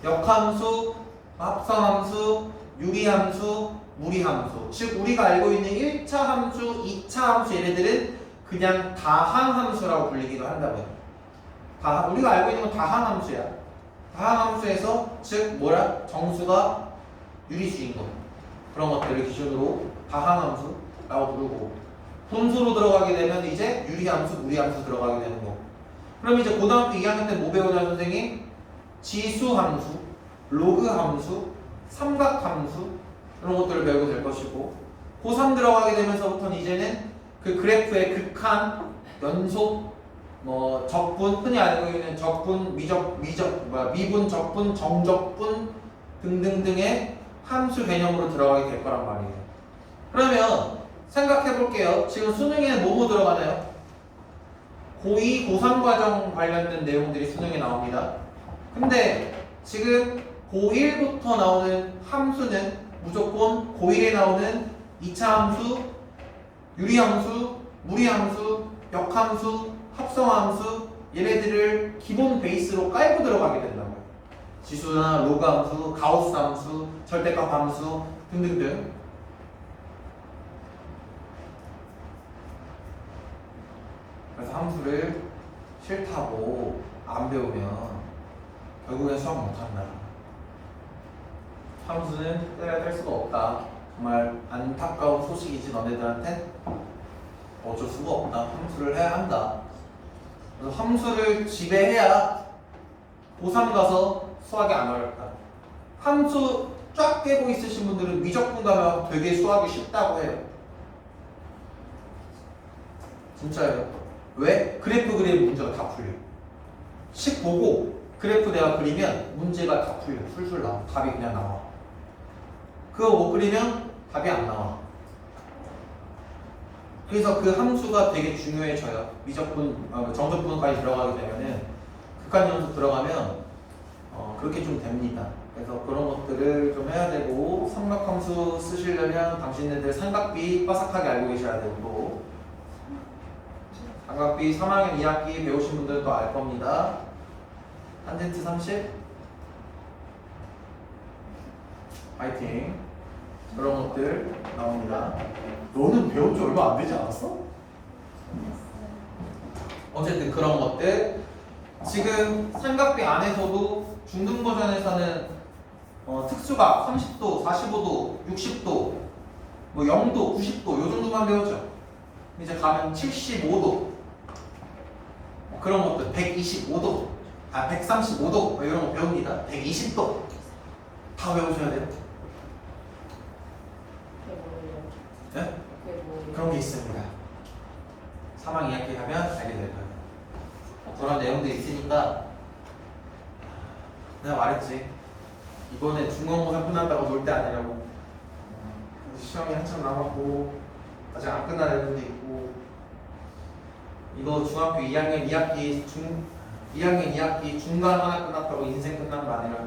Speaker 1: 역함수, 합성함수, 유리함수, 무리함수 즉 우리가 알고 있는 1차 함수, 2차 함수 얘네들은 그냥 다항함수라고 불리기도 한다고요. 우리가 알고 있는 건 다항함수야. 다항함수에서 즉 뭐라? 정수가 유리수인 거 그런 것들을 기준으로 다항함수라고 부르고 분수로 들어가게 되면 이제 유리함수, 무리함수 들어가게 되는 거. 그럼 이제 고등학교 2학년 때 뭐 배우냐 선생님? 지수함수, 로그함수, 삼각함수 이런 것들을 배우게 될 것이고 고3 들어가게 되면서부터는 이제는 그 그래프의 극한, 연속, 뭐 적분, 흔히 알고 있는 적분, 미분, 적분, 정적분 등등등의 함수 개념으로 들어가게 될 거란 말이에요. 그러면 생각해 볼게요. 지금 수능에는 뭐뭐 들어가나요? 고2, 고3 과정 관련된 내용들이 수능에 나옵니다. 근데 지금 고1부터 나오는 함수는 무조건 고1에 나오는 2차 함수, 유리함수, 무리함수, 역함수, 합성함수 얘네들을 기본 베이스로 깔고 들어가게 된다고요. 지수나 로그함수, 가우스 함수, 절대값 함수 등등등. 그래서 함수를 싫다고 안 배우면 결국엔 수학 못한다. 함수는 때려야 뗄 수가 없다. 정말 안타까운 소식이지 너네들한테 어쩔 수가 없다. 함수를 해야 한다. 그래서 함수를 지배해야 고3 가서 수학이 안 어렵다. 함수 쫙 깨고 있으신 분들은 미적분 가면 되게 수학이 쉽다고 해요. 진짜예요. 왜? 그래프 그리면 문제가 다 풀려. 식 보고 그래프 내가 그리면 문제가 다 풀려. 술술 나와. 답이 그냥 나와. 그거 못 그리면 답이 안 나와. 그래서 그 함수가 되게 중요해져요. 미적분, 정적분까지 들어가게 되면은 극한연속 들어가면 그렇게 좀 됩니다. 그래서 그런 것들을 좀 해야 되고 삼각함수 쓰시려면 당신네들 삼각비 빠삭하게 알고 계셔야 되고 삼각비 3학년 2학기 배우신 분들도 알 겁니다. 탄젠트 30 파이팅. 그런 것들 나옵니다. 너는 배운 지 얼마 안 되지 않았어? 어쨌든 그런 것들 지금 삼각비 안에서도 중등 버전에서는 특수각 30도, 45도, 60도, 뭐 0도, 90도 요 정도만 배웠죠. 이제 가면 75도 그런 것들 125도, 135도 뭐 이런 거 배웁니다. 120도 다 외우셔야 돼요. 네? 그런 게 있습니다. 3학 2학기 가면 알게 될 거예요. 그런 내용들이 있으니까 내가 말했지. 이번에 중간고사 끝난다고 놀 때 아니라고. 시험이 한참 남았고 아직 안 끝난 애들도 있고 이거 중학교 2학년 2학기 2학년 2학기 중간 하나 끝났다고 인생 끝난 거 아니라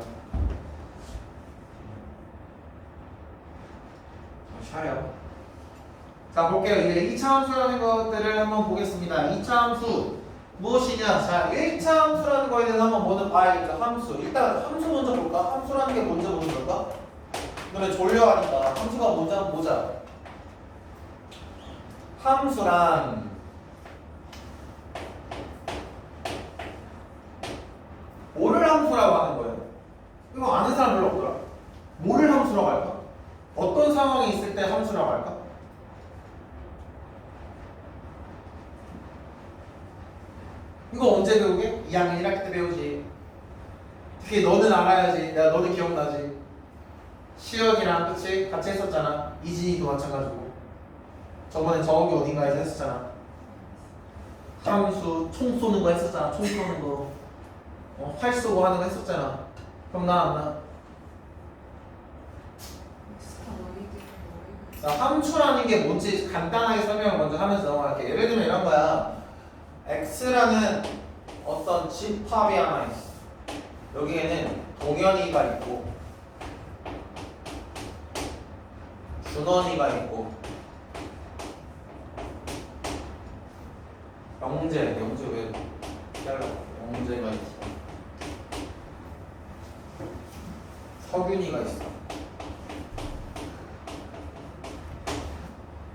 Speaker 1: 쉬어요. 자 볼게요. 이제 2차 함수라는 것들을 한번 보겠습니다. 2차 함수 무엇이냐? 자, 1차 함수라는 거에 대해서 한번 먼저 봐야겠죠. 함수. 일단 함수 먼저 볼까? 함수라는 게 뭔지 먼저 볼까? 너네 졸려하니까 함수가 뭔지 한번 보자. 함수란 뭐를 함수라고 하는 거예요? 이거 아는 사람 별로 없더라. 뭐를 함수라고 할까? 어떤 상황이 있을 때 함수라고 할까? 이거 언제 배우게? 2학년 1학기 때 배우지. 특히 너는 알아야지. 내가 너는 기억나지. 시혁이랑 그치? 같이 했었잖아. 이진이도 마찬가지고. 저번에 저기 어딘가에서 했었잖아. 함수 총 쏘는 거 했었잖아. 총 쏘는 거. 활 쏘고 하는 거 했었잖아. 그럼 나 안 나? 자, 함수라는 게 뭔지 간단하게 설명을 먼저 하면서 넘어갈게. 예를 들면 이런 거야. X라는 어떤 집합이 하나 있어. 여기에는 동현이가 있고 준원이가 있고 영재 왜 잘라? 영재가 있어. 서균이가 있어.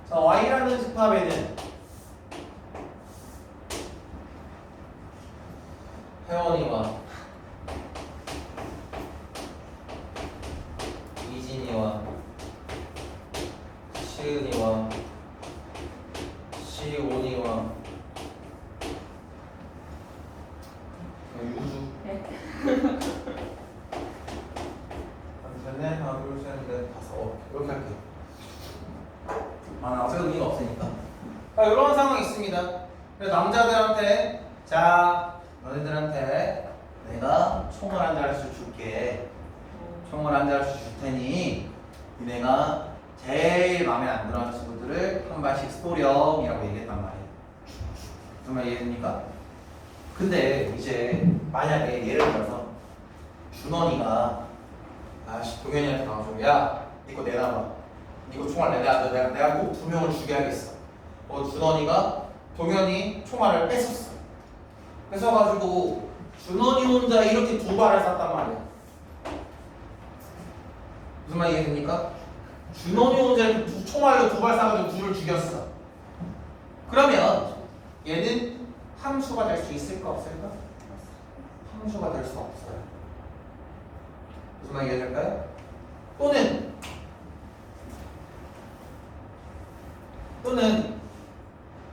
Speaker 1: 자, Y라는 집합에는 혜원이와 이진이와 시은이와 시온이와 유주 셋넷 하나 둘셋넷 다섯 이렇게 할게요. 나 어차피 의미가 없으니까. 이런 상황이 있습니다. 그래서 남자들한테 자 너희들한테 내가 총을 한 자릿수 줄게. 총을 한 자릿수 줄 테니 니네가 제일 마음에 안 들어하는 친구들을 한 발씩 쏘렴이라고 얘기했단 말이에요. 정말 이해됩니까? 근데 이제 만약에 예를 들어서 준원이가 아씨 동현이한테 나와서 야 이거 내놔봐. 이거 총알 내가 꼭 두 명을 죽여야겠어. 준원이가 동현이 총알을 뺏었어. 뺏어가지고 준원이 혼자 이렇게 두 발을 쐈단 말이야. 무슨 말 이해됩니까? 준원이 혼자 이렇게 총알로 두 발 쏴가지고 둘을 죽였어. 그러면 얘는 함수가 될 수 있을까 없을까? 함수가 될 수 없어요. 무슨 말 이해될까요? 또는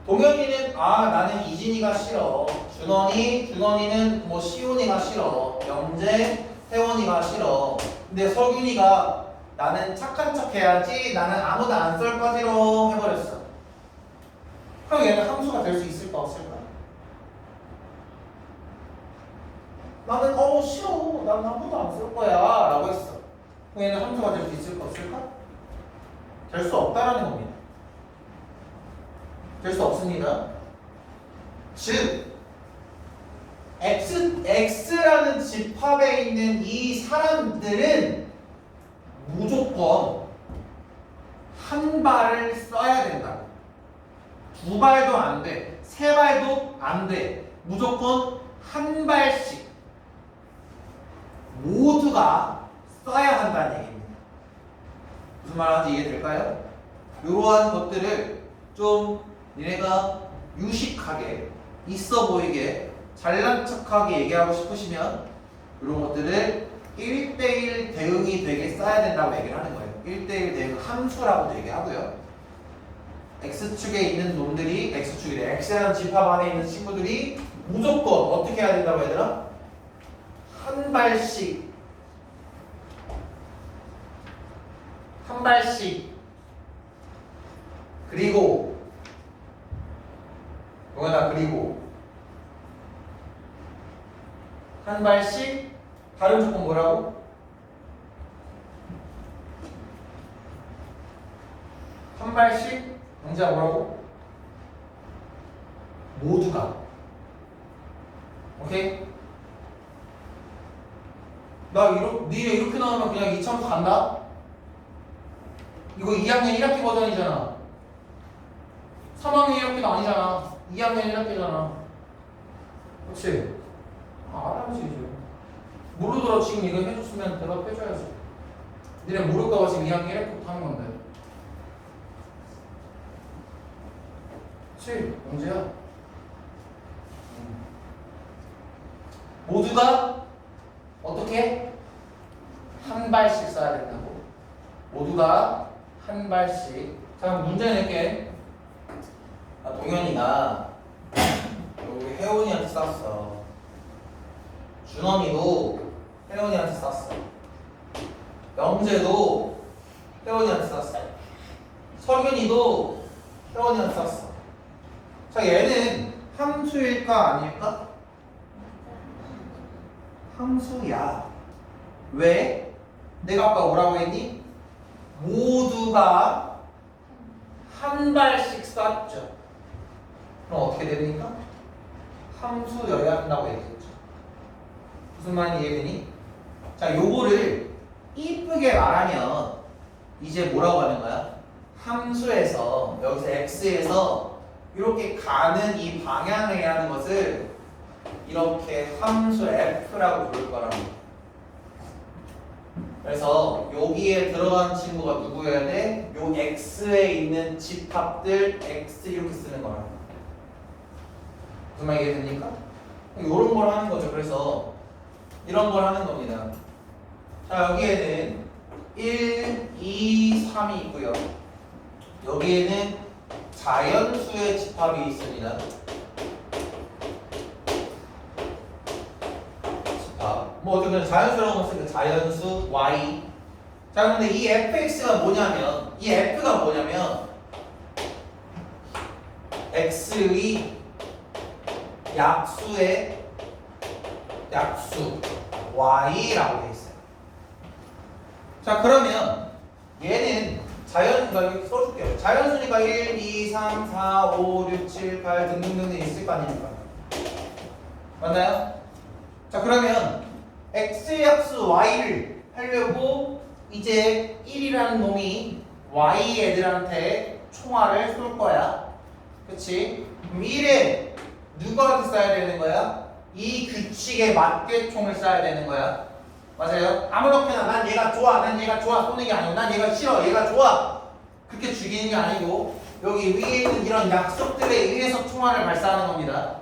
Speaker 1: 동현이는 나는 이진이가 싫어. 준원이는 뭐 시온이가 싫어. 영재, 태원이가 싫어. 근데 서균이가 나는 착한 척 해야지. 나는 아무도 안 쏠 거지로 해버렸어. 그럼 얘는 함수가 될 수 있을까 없을까? 나는 싫어. 나는 아무도 안 쏠 거야 라고 했어. 그럼 얘는 함수가 될 수 있을까 없을까? 될 수 없다라는 겁니다. 될 수 없습니다. 즉 X라는 집합에 있는 이 사람들은 무조건 한 발을 써야 된다고. 두 발도 안 돼. 세 발도 안 돼. 무조건 한 발씩 모두가 써야 한다는 얘기입니다. 무슨 말하는지 이해될까요? 이러한 것들을 좀 니네가 유식하게 있어 보이게 잘난 척하게 얘기하고 싶으시면 이런 것들을 1대1 대응이 되게 써야 된다고 얘기를 하는 거예요. 1대1 대응 함수라고도 얘기하고요. X축에 있는 놈들이 X축이래. X라는 집합 안에 있는 친구들이 무조건 어떻게 해야 된다고 얘들아? 한 발씩 그리고 용현아 그리고 한 발씩 다른 조건 뭐라고? 한 발씩 영재야 뭐라고? 모두가 오케이? 니네 이렇게 나오면 그냥 2차부터 간다? 이거 2학년 1학기 버전이잖아. 3학년 1학기도 아니잖아. 2학년 1학기잖아.
Speaker 3: 그렇지? 알아야지 이제. 모르더라도 지금 이거 해줬으면 대답해줘야지. 니네 모를까봐 지금 2학기 1회부터 하는 건데. 그렇지? 문제야. 모두가 어떻게? 한 발씩 써야 된다고. 모두가 한 발씩. 자, 그럼 문제 낼게.
Speaker 1: 동현이가 여기 혜원이한테 쐈어. 준원이도 혜원이한테 쐈어. 영재도 혜원이한테 쐈어. 석윤이도 혜원이한테 쐈어. 자, 얘는 함수일까 아닐까? 함수야. 왜? 내가 아까 뭐라고 했니? 모두가 한 발씩 쐈죠. 그럼 어떻게 됩니까? 함수여야 한다고 얘기했죠. 무슨 말인지 이해되니? 자, 요거를 이쁘게 말하면 이제 뭐라고 하는 거야? 함수에서 여기서 x에서 이렇게 가는 이 방향을 하는 것을 이렇게 함수 f라고 부를 거라고. 그래서 여기에 들어간 친구가 누구여야 돼? 요 x에 있는 집합들 x 이렇게 쓰는 거라고. 무슨 말 이해됩니까? 이런 걸 하는 거죠. 그래서 이런 걸 하는 겁니다. 자, 여기에는 1, 2, 3이 있고요. 여기에는 자연수의 집합이 있습니다. 집합. 뭐 어쨌든 자연수라고 했으니까 자연수 y. 자, 근데 이 fx가 뭐냐면, 이 f가 뭐냐면 x의 약수의 약수 y라고 돼 있어요. 자, 그러면 얘는 자연수가 여기 써줄게요. 자연수니까 1, 2, 3, 4, 5, 6, 7, 8 등등등등 있을 거 아닙니까? 맞나요? 자, 그러면 x의 약수 y를 하려고 이제 1이라는 놈이 y 애들한테 총알을 쏠 거야. 그치? 그럼 1에 누구한테 쏴야 되는 거야? 이 규칙에 맞게 총을 쏴야 되는 거야. 맞아요? 아무렇게나 난 얘가 좋아, 난 얘가 좋아 쏘는 게 아니고 난 얘가 싫어, 얘가 좋아 그렇게 죽이는 게 아니고 여기 위에 있는 이런 약속들에 의해서 총알을 발사하는 겁니다.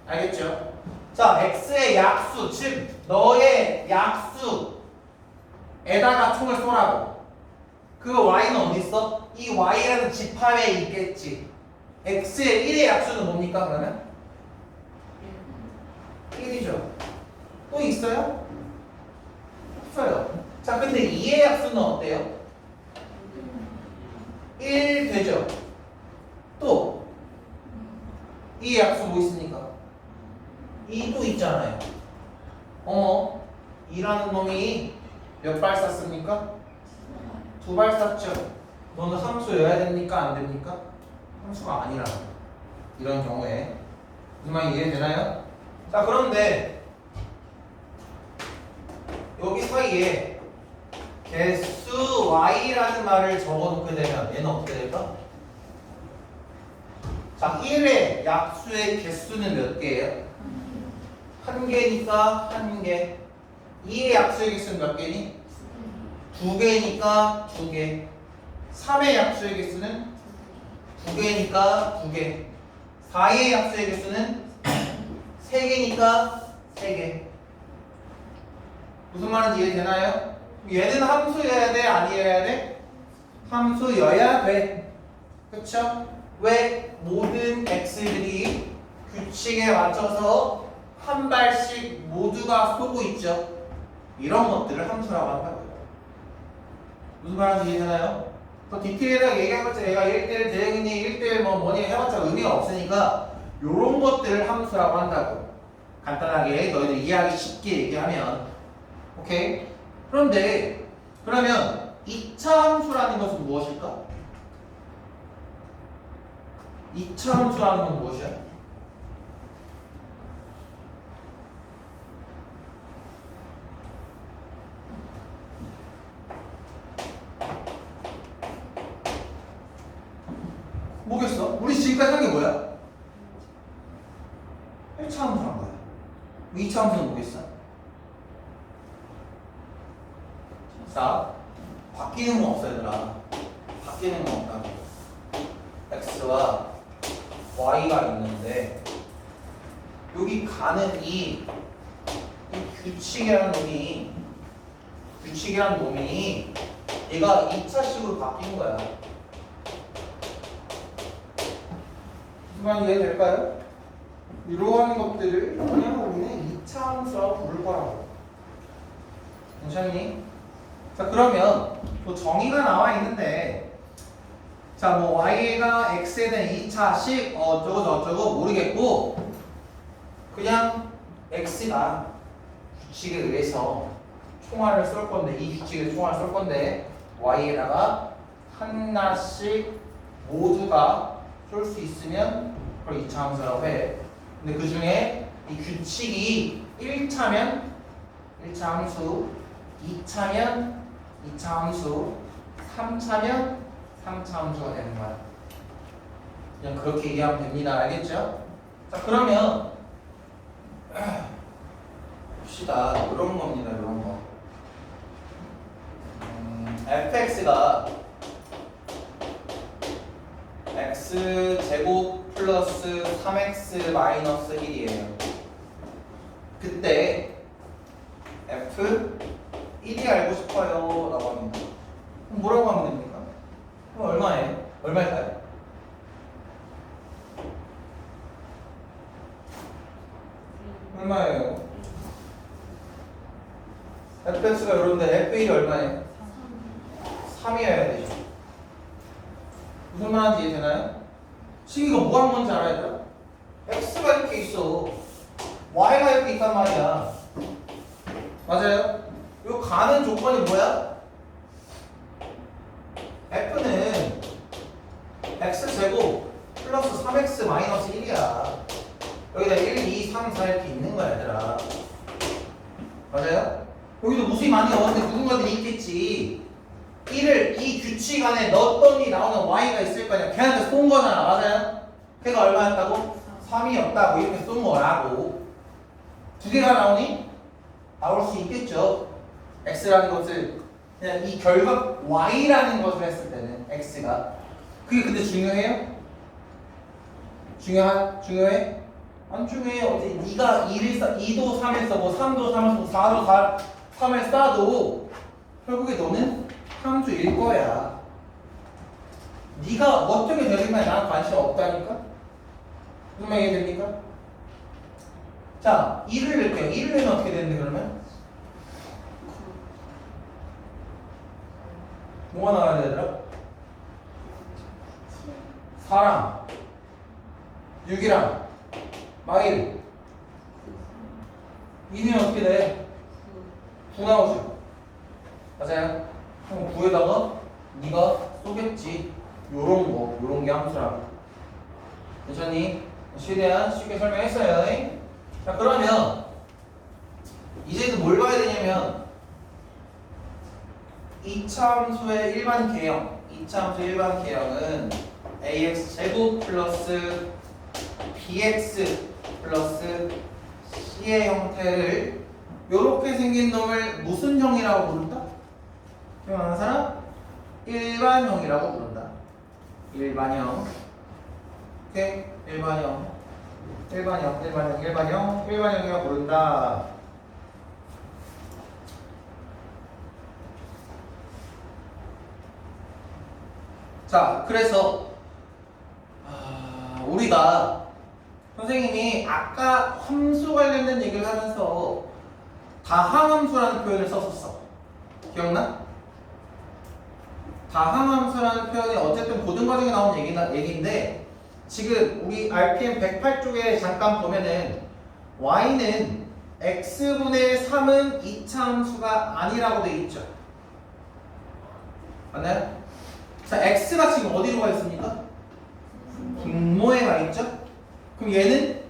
Speaker 1: 알겠죠? 자, x의 약수, 즉 너의 약수에다가 총을 쏘라고. 그 y는 어디 있어? 이 y라는 집합에 있겠지. x의 1의 약수는 뭡니까 그러면? 1이죠. 또 있어요? 없어요. 자, 근데 2의 약수는 어때요? 1 되죠? 또 2의 약수 뭐 있습니까? 2 또 있잖아요. 2라는 놈이 몇 발 쐈습니까? 2발 쐈죠. 너는 함수여야 됩니까? 안 됩니까? 함수가 아니라 이런 경우에 무슨 말인지 이해되나요? 자, 그런데 여기 사이에 개수 y라는 말을 적어놓게 되면 얘는 어떻게 될까? 자, 1의 약수의 개수는 몇 개예요? 1개니까 1개. 2의 약수의 개수는 몇 개니? 2개니까 2개. 3의 약수의 개수는 2개니까 2개. 4의 약수의 개수는 3개니까 3개. 무슨 말인지 이해되나요? 얘는 함수여야 돼? 아니어야 돼? 함수여야 돼. 그쵸? 왜? 모든 x들이 규칙에 맞춰서 한 발씩 모두가 쏘고 있죠. 이런 것들을 함수라고 한다고요. 무슨 말인지 이해되나요? 더 디테일하게 얘기해봤자 얘가 1대1 대응이니 1대1 뭐니 해봤자 의미가 없으니까 요런 것들을 함수라고 한다고. 간단하게 너희들 이해하기 쉽게 얘기하면 오케이? 그런데 그러면 2차 함수라는 것은 무엇일까? 2차 함수라는 건 무엇이야? 뭐겠어? 우리 지금까지 한 게 뭐야? 1차 함수란 거야.
Speaker 3: 2차 함수는 뭐겠어? 자, 바뀌는 건 없어 얘들아. 바뀌는 건 없다고. x와 y가 있는데 여기 가는 이 규칙이라는 놈이 얘가 2차식으로 바뀐 거야. 무슨 말인지 이해될까요? 이러한 것들을 그냥 우리는 2차 함수라고 부를 거라고. 괜찮니? 자, 그러면 또 정의가 나와 있는데, 자, 뭐 y가 x에 대한 2차식 어쩌고 저쩌고 모르겠고, 그냥 x가 규칙에 의해서 총알을 쏠 건데, 이 규칙에 의해서 총알을 쏠 건데, y에다가 하나씩 모두가 쏠 수 있으면 그걸 2차 함수라고 해. 근데 그 중에 이 규칙이 1차면 1차 함수, 2차면 2차 함수, 3차면 3차 함수가 되는 거야. 그냥 그렇게 이해하면 됩니다. 알겠죠? 자, 그러면 봅시다. 이런 겁니다. 이런 거. fx가 x제곱 플러스 3x 마이너스 1이에요. 그때 f 1이 알고 싶어요 라고 합니다. 그럼 뭐라고 하면 됩니까? 그럼 얼마예요? 얼마일까요? 얼마예요? fx가 이런데 f1이 얼마예요? 3이어야 되죠. 무슨 말인지 이해되나요? 지금 이거 뭐 한 건지 알아야 돼요? x가 이렇게 있어. y가 이렇게 있단 말이야. 맞아요? 이거 가는 조건이 뭐야? f는 x제곱 플러스 3x 마이너스 1이야. 여기다 1, 2, 3, 4 이렇게 있는 거야 얘들아. 맞아요? 여기도 무수히 많이 나오는데 누군가들이 있겠지. 1을 이 규칙 안에 넣었더니 나오는 y가 있을 거냐. 걔한테 쏜 거잖아. 맞아요? 걔가 얼마였다고? 3이었다고 이렇게 쏜 거라고. 두 개가 나오니? 나올 수 있겠죠. x라는 것을 그냥 이 결과 y라는 것을 했을 때는 x가 그게 근데 중요해요? 중요해? 안 중요해. 어제 네가 2도 3을 써고 3도 3을 써고 4도 3을 써도 결국에 너는 함수일 거야. 네가 어떻게 되는지만 나는 관심 없다니까? 무슨 말 이해됩니까? 자, 1을 넣을게요. 1을 넣으면 어떻게 되는데 그러면? 뭐가 나와야 되더라? 4랑 6이랑 마일 2는 어떻게 돼? 9 나오죠? 맞아요? 그럼 9에다가 네가 쏘겠지. 요런 게 함수라고. 괜찮니? 최대한 쉽게 설명했어요. 자, 그러면 이제는 뭘 봐야 되냐면 2차 함수의 일반 개형. 2차 함수의 일반 개형은 ax 제곱 플러스 bx 플러스 c의 형태를 요렇게 생긴 놈을 무슨 형이라고 부른다? 기억나는 사람? 일반형이라고 부른다. 일반형. 오케이? 일반형이라고 부른다. 자, 그래서 우리가 선생님이 아까 함수 관련된 얘기를 하면서 다항함수라는 표현을 썼었어. 기억나? 다항함수라는 표현이 어쨌든 고등과정에 나온 얘기인데 지금 우리 RPM 108쪽에 잠깐 보면은 y는 x분의 3은 2차 함수가 아니라고 돼 있죠. 맞나요? 자, x가 지금 어디로 가 있습니까? 분모에 가 있죠? 그럼 얘는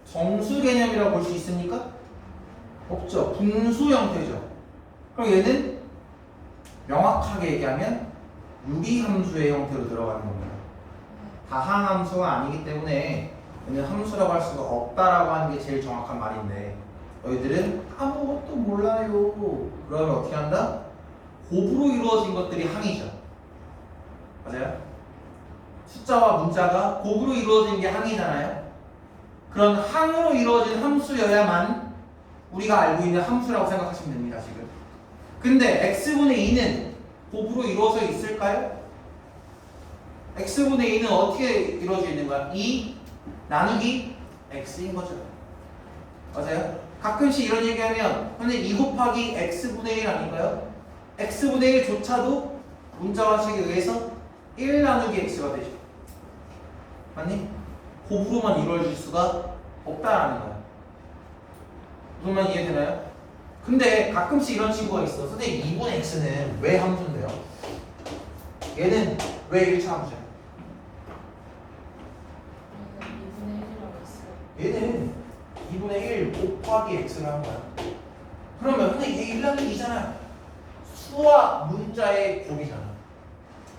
Speaker 3: 정수 개념이라고 볼 수 있습니까? 없죠. 분수 형태죠. 그럼 얘는 명확하게 얘기하면 유리함수의 형태로 들어가는 겁니다. 다항함수가 아니기 때문에 얘는 함수라고 할 수가 없다라고 하는 게 제일 정확한 말인데
Speaker 1: 너희들은 아무것도 몰라요. 그러면 어떻게 한다? 곱으로 이루어진 것들이 항이죠. 맞아요? 숫자와 문자가 곱으로 이루어진 게 항이잖아요. 그런 항으로 이루어진 함수여야만 우리가 알고 있는 함수라고 생각하시면 됩니다. 지금. 근데 x분의 2는 곱으로 이루어져 있을까요? x분의 2는 어떻게 이루어져 있는 거야? 2 나누기 x인 거죠. 맞아요? 가끔씩 이런 얘기하면 근데 2 곱하기 x분의 1 아닌가요? x분의 1조차도 문자와식에 의해서 1 나누기 x가 되죠. 맞니? 곱으로만 이루어질 수가 없다라는 거야. 무슨 말 이해되나요? 근데 가끔씩 이런 친구가 있어. 선생님 2분의 x는 왜 함수인데요? 얘는 왜 1차 함수야?
Speaker 2: 2분의 1이라고 했어요.
Speaker 1: 얘는 2분의 1 곱하기 x를 한 거야. 그러면 선생님 얘 1 나누기 2잖아. 수와 문자의 곱이잖아.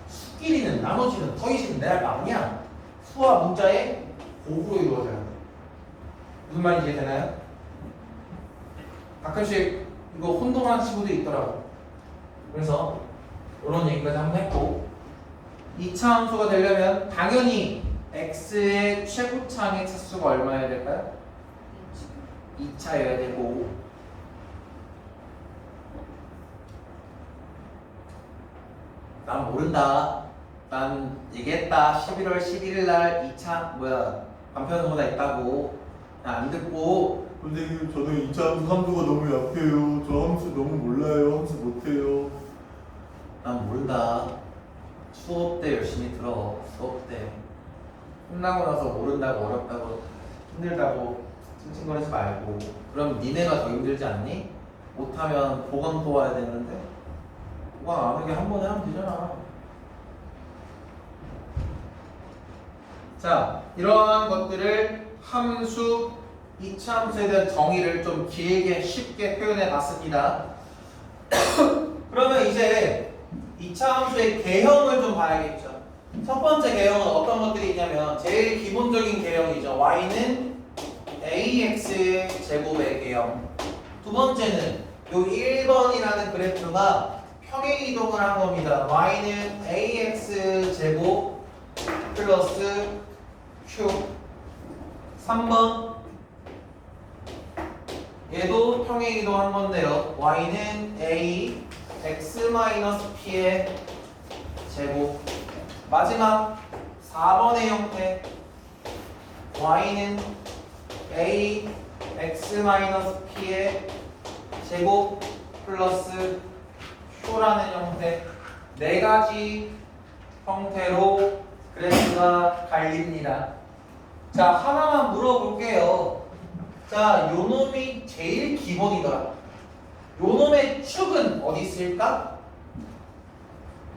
Speaker 1: 수끼리는 나머지는 더이시는 내할 거 아니야. 수와 문자의 곱으로 이루어져야 돼. 무슨 말인지 이해되나요? 가끔씩 이거 혼동하는 친구도 있더라고. 그래서 이런 얘기까지 한번 했고 2차 함수가 되려면 당연히 x의 최고차항의 차수가 얼마여야 될까요? 2차여야 되고 난 모른다. 난 얘기했다. 11월 11일 날 2차 반편소보다 있다고. 안 듣고
Speaker 6: 선생님 저는 2차 함수가 너무 약해요. 저 함수 너무 몰라요. 함수 못해요.
Speaker 1: 난 모른다. 수업 때 열심히 들어. 수업 때 끝나고 나서 모른다고 어렵다고 힘들다고 찡찡거리지 말고. 그럼 니네가 더 힘들지 않니? 못하면 보강 또 와야 되는데 보강 안 하게 한 번에 하면 되잖아. 자, 이러한 것들을 함수 2차 함수에 대한 정의를 좀 길게 쉽게 표현해 봤습니다. 그러면 이제 2차 함수의 개형을 좀 봐야겠죠. 첫 번째 개형은 어떤 것들이 있냐면 제일 기본적인 개형이죠. y는 ax 제곱의 개형. 두 번째는 요 1번이라는 그래프가 평행이동을 한 겁니다. y는 ax 제곱 플러스 q. 3번 얘도 평행이동 한 건데요. y는 a x-p의 제곱. 마지막 4번의 형태 y는 a x-p의 제곱 플러스 q라는 형태. 네 가지 형태로 그래프가 갈립니다. 자, 하나만 물어볼게요. 자, 요 놈이 제일 기본이더라. 요 놈의 축은 어디 있을까?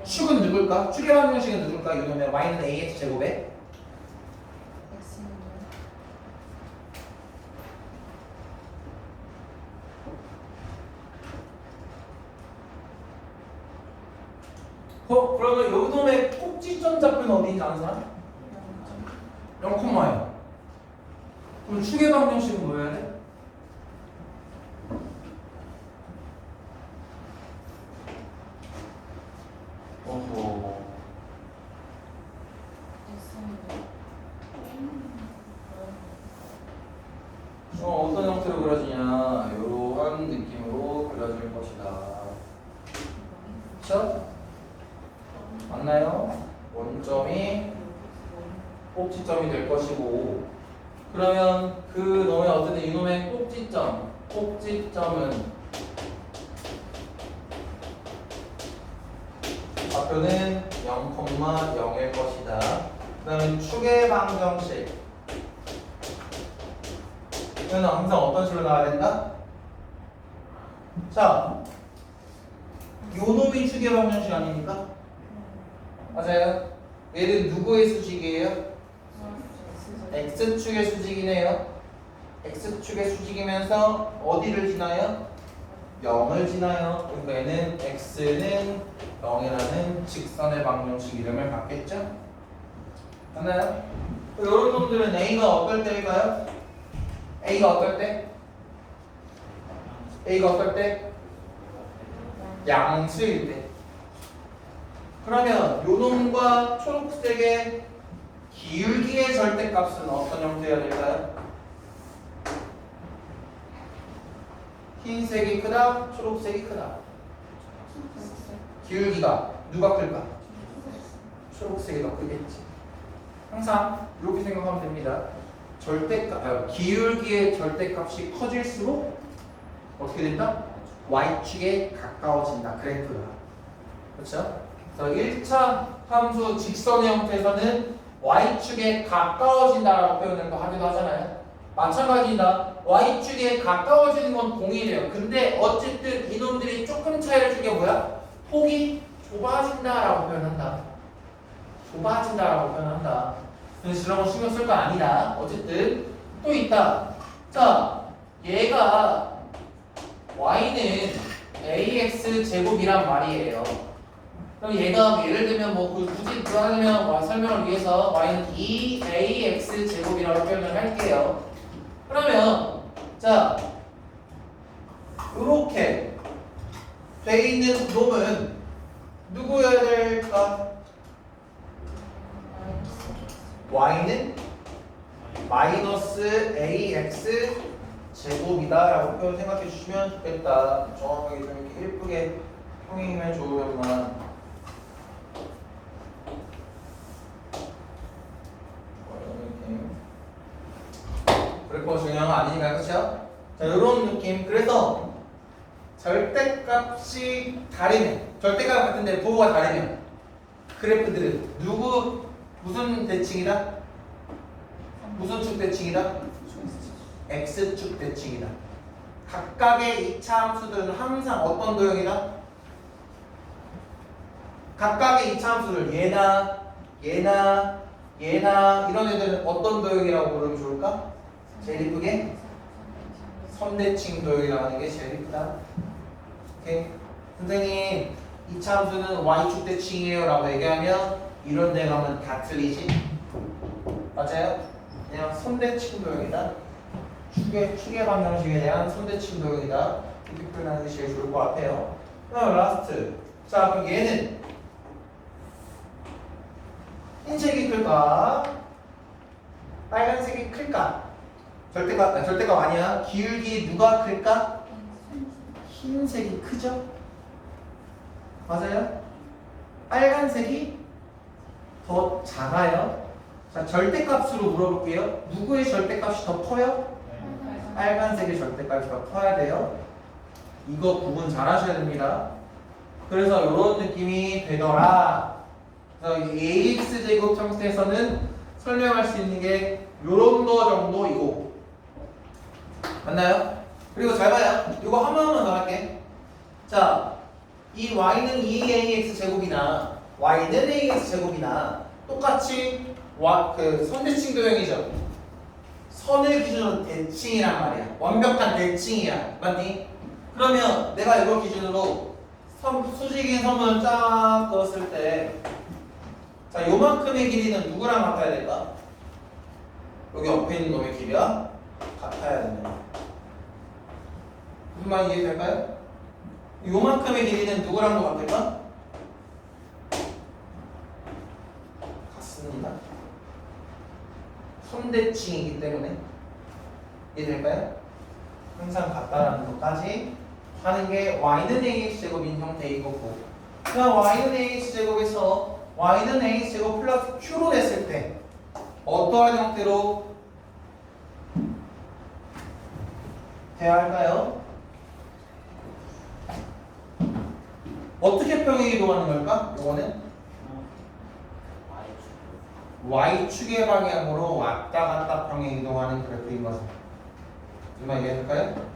Speaker 1: 축은 누굴까? 축의 방정식은 누굴까? 요 놈의 y는 ax 제곱에 그러면 요 놈의 꼭지점 좌표는 어디인지 아는 사람? 0,0. 그럼 축의 방정식은 뭐여야 돼? 어떤 형태로 그려지냐? 이러한 느낌으로 그려질 것이다. 그렇죠? 맞나요? 원점이 꼭지점이 될 것이고, 그러면 그 놈의 어쨌든 이놈의 꼭지점은 좌표는 0,0일 것이다. 그 다음에 축의 방정식 이거는 항상 어떤 식으로 나와야 된다? 자, 요 놈이 축의 방정식 아닙니까? 맞아요? 얘는 누구의 수직이에요? X축의 수직이네요. X축의 수직이면서 어디를 지나요? 0을 지나요. 그러니까 얘는 X는 0이라는 직선의 방정식 이름을 받겠죠? 맞나요? 이런 놈들은 A가 어떨 때일까요? A가 어떨 때?
Speaker 3: A가 어떨 때? 양수일 때. 그러면 요놈과 초록색의 기울기의 절대값은 어떤 형태여야 될까요? 흰색이 크다, 초록색이 크다. 기울기가 누가 클까? 초록색이 더 크겠지. 항상 이렇게 생각하면 됩니다. 기울기의 절대값이 커질수록 어떻게 된다? y축에 가까워진다. 그래프가. 그렇죠? 그래서 1차 함수 직선의 형태에서는 y축에 가까워진다라고 표현을 하기도 하잖아요. 마찬가지다. y축에 가까워지는 건 동일해요. 근데 어쨌든 이놈들이 조금 차이를 준 게 뭐야? 폭이 좁아진다라고 표현한다. 좁아진다라고 표현한다. 그래서 이런 거 신경 쓸 거 아니다. 어쨌든 또 있다. 자, 얘가 y는 ax 제곱이란 말이에요. 그럼 얘가 뭐 예를 들면 뭐 굳이 불안하면 설명을 위해서 y는 2ax 제곱이라고 표현을 할게요. 그러면 자 이렇게 돼 있는 놈은 누구여야 될까? y는 마이너스 ax 제곱이다라고 표현 생각해 주시면 좋겠다. 정확하게 좀 이렇게 예쁘게 평행이면 좋으련만. 그렇고 중요한 건 아니니까 그렇죠? 자 이런 느낌. 그래서 절대값이 다르면 절대값 같은데 부호가 다르면 그래프들은 누구 무슨 대칭이다? 무슨 축 대칭이다? x축 대칭이다. 각각의 2차 함수들은 항상 어떤 도형이다? 각각의 2차 함수를 얘나 이런 애들은 어떤 도형이라고 부르면 좋을까? 제일 이쁘게 선대칭 도형이라고 하는 게 제일 이쁘다. 오케이? 선생님 2차 함수는 y축 대칭이에요 라고 얘기하면 이런 데 가면 다 틀리지? 맞아요? 그냥 선대칭 도형이다. 축의 방정식에 대한 선대칭 도형이다. 이렇게 표현하는 게 제일 좋을 것 같아요. 그럼 라스트. 자 그럼 얘는 흰색이 클까? 빨간색이 클까? 절대값 아니야. 기울기 누가 클까? 흰색이 크죠? 맞아요? 빨간색이 더 작아요. 자, 절대값으로 물어볼게요. 누구의 절대값이 더 커요? 빨간색의 절대값이 더 커야 돼요. 이거 구분 잘 하셔야 됩니다. 그래서 이런 느낌이 되더라. 그래서 ax 제곱 형태에서는 설명할 수 있는 게 요런 거 정도이고. 맞나요? 그리고 잘 봐요. 이거 하나만 더 할게. 자, 이 y는 2ax 제곱이나 y는 ax 제곱이나 똑같이 그 선대칭 도형이죠. 선을 기준으로 대칭이란 말이야. 완벽한 대칭이야. 맞니? 그러면 내가 이걸 기준으로 수직인 선을 쫙 그었을 때 자, 요만큼의 길이는 누구랑 같아야 될까? 여기 옆에 있는 놈의 길이와 같아야 된다. 무슨 말인지 이해될까요? 요만큼의 길이는 누구랑도 같을까? 같습니다. 선대칭이기 때문에 이해될까요? 항상 같다라는 것까지 하는 게 y는 ax 제곱인 형태인 거고, 그냥 y는 ax 제곱에서 y는 ax 제곱 플러스 q로 냈을 때 어떠한 형태로 돼야 할까요? 어떻게 평행이 이동하는 걸까? 이거는 y축의 방향으로 왔다 갔다 평행 이동하는 그래프인 거죠. 정말 이해될까요?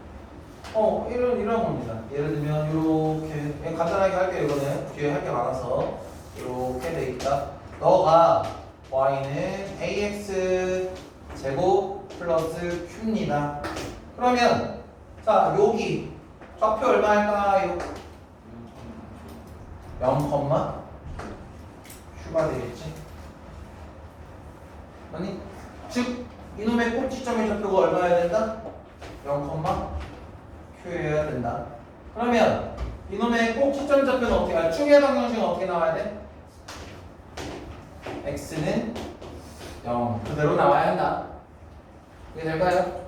Speaker 3: 이런 겁니다. 예를 들면 이렇게 간단하게 할게요. 이거는 뒤에 할 게 많아서 이렇게 돼 있다. 너가 y는 ax 제곱 플러스 q입니다. 그러면 자 여기 좌표 얼마일까요? 0, q가 되겠지. 아니 즉 이놈의 꼭지점의 좌표가 얼마여야 된다? 0, 표현해야 된다. 그러면 이놈의 꼭 시점 좌표는 어떻게, 축의 방정식은 어떻게 나와야 돼? x는 0 그대로 나와야 한다. 이게 될까요?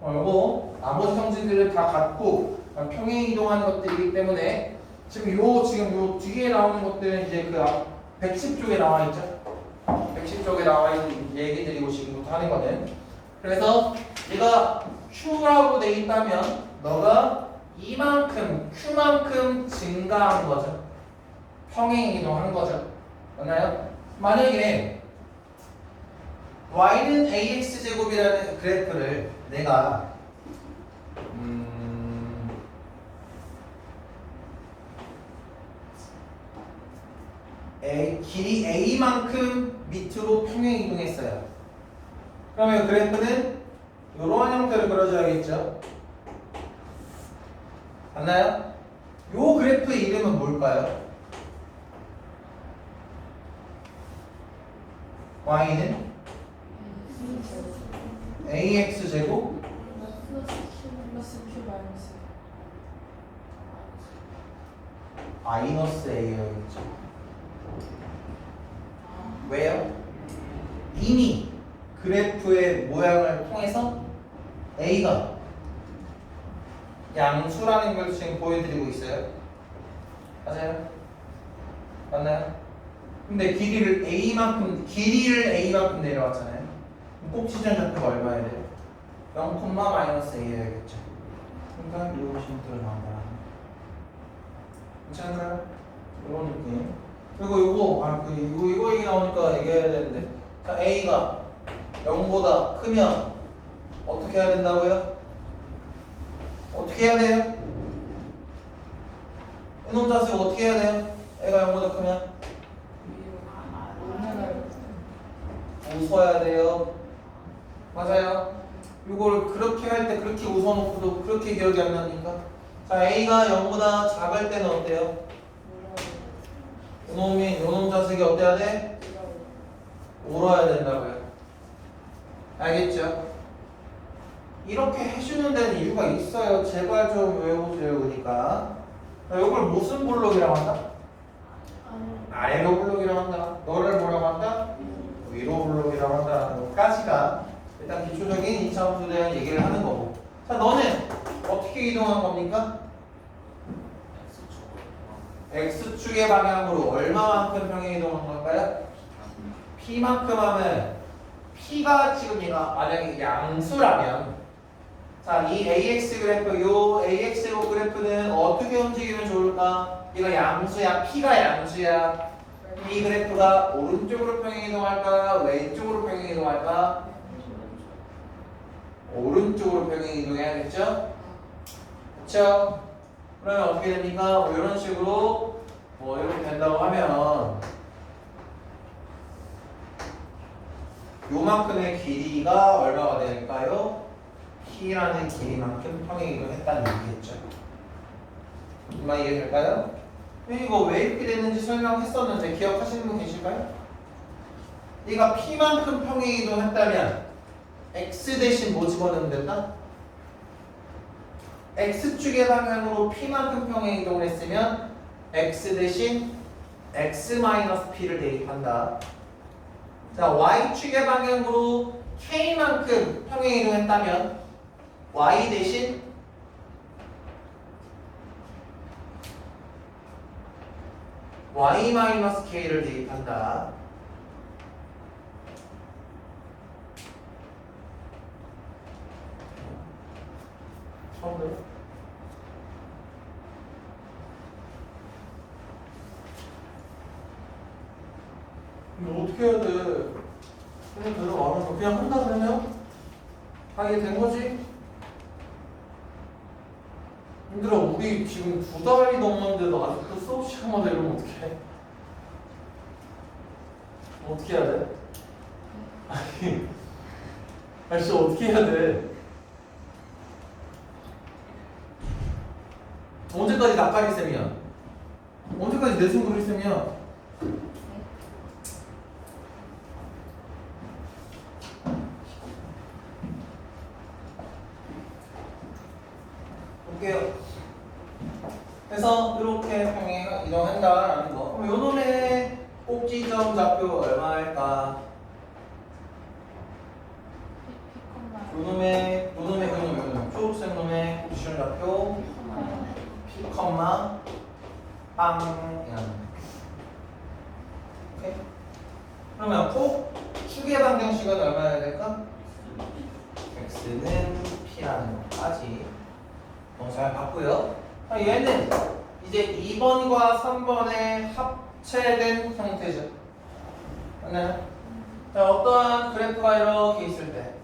Speaker 3: 그리고 나머지 성질들을 다 갖고 평행 이동하는 것들이기 때문에 지금 요 뒤에 나오는 것들은 이제 그 110쪽에 나와 있죠. 110쪽에 나와 있는 얘기들이고 지금부터 하는 거는. 그래서 얘가 Q라고 돼 있다면 너가 이만큼 Q만큼 증가한 거죠. 평행 이동한 거죠. 맞나요? 만약에 y는 ax 제곱이라는 그래프를 내가 길이 a만큼 밑으로 평행 이동했어요. 그러면 그래프는 이러한 형태로 그려줘야겠죠. 맞나요? 요 그래프의 이름은 뭘까요? y는 ax 제곱
Speaker 2: 플러스 q 마이너스
Speaker 3: 마이너스 a였죠. 왜요? 이미 그래프의 모양을 통해서 a가 양수라는 걸 지금 보여드리고 있어요. 맞아요? 맞나요? 근데 길이를 a만큼 내려왔잖아요. 꼭 지정 좌표가 얼마야 돼요? 0, 마이너스 a여야겠죠. 그러니까 이런 식으로 나온다. 괜찮은가요? 이런 느낌. 그리고 이거 얘기 나오니까 얘기해야 되는데, 자 a가 0보다 크면 어떻게 해야 된다고요? 어떻게 해야 돼요? 이놈 자식 어떻게 해야 돼요? 애가 0보다 크면 웃어야 돼요. 맞아요. 이걸 그렇게 할 때 그렇게 웃어놓고도 그렇게 기억이 안 나니까. 자, a가 0보다 작을 때는 어때요? 요놈 자식이 어때야 돼? 울어야 된다고요. 알겠죠? 이렇게 해주는 데는 이유가 있어요. 제발 좀 외워보세요. 그러니까 이걸 무슨 블록이라고 한다? 아래로 블록이라고 한다. 너를 뭐라고 한다? 위로 블록이라고 한다는 것까지가 일단 기초적인 2차 함수에 대한 얘기를 하는 거고. 자, 너는 어떻게 이동한 겁니까? X축의 방향으로 얼마만큼 평행 이동한 걸까요? P만큼 하면 P가 지금 얘가 만약에 양수라면, 자, 이 AX 그래프, 요 AX 그래프는 어떻게 움직이면 좋을까? 얘가 양수야, P가 양수야. 이 그래프가 오른쪽으로 평행 이동할까? 왼쪽으로 평행 이동할까? 오른쪽으로 평행 이동해야겠죠? 그렇죠? 그러면 어떻게 됩니까? 뭐 이런 식으로 뭐 이렇게 된다고 하면 요만큼의 길이가 얼마가 될까요? P라는 길이만큼 평행 이동했다는 얘기겠죠. 정말 이해될까요? 이거 왜 이렇게 됐는지 설명했었는데 기억하시는 분 계실까요? 얘가 P만큼 평행 이동했다면 X 대신 뭐 집어넣으면 된다? X축의 방향으로 P만큼 평행 이동을 했으면 X 대신 X-P를 대입한다. 자, Y축의 방향으로 K만큼 평행 이동했다면 Y 대신 Y-K를 대입한다. 처음 들어? 이거 어떻게 해야 돼? 그냥 들어가면서 그냥 한다 그러면 하게 된 거지? 얘들아, 우리 지금 2달이 넘었는데도 아직도 수업 시간마다 이러면 어떡해? 어떻게 해야 돼? 아니 진짜 어떻게 해야 돼? 언제까지 낯가리 쌤이야? 언제까지 내 손 그릴 쌤이야?
Speaker 1: 이동한다라는 거. 그럼 요놈의 꼭지점 좌표 얼마일까? 요놈의 초록색 놈의 꼭지점 좌표 P, 빵 이라는 거. 오케이? 그러면 꼭 축의 방정식은 얼마여야 될까? x는 p라는 것까지 너무 잘 봤고요. 얘는 이제 2번과 3번의 합체된 형태죠. 맞나요? 자, 어떠한 그래프가 이렇게 있을 때,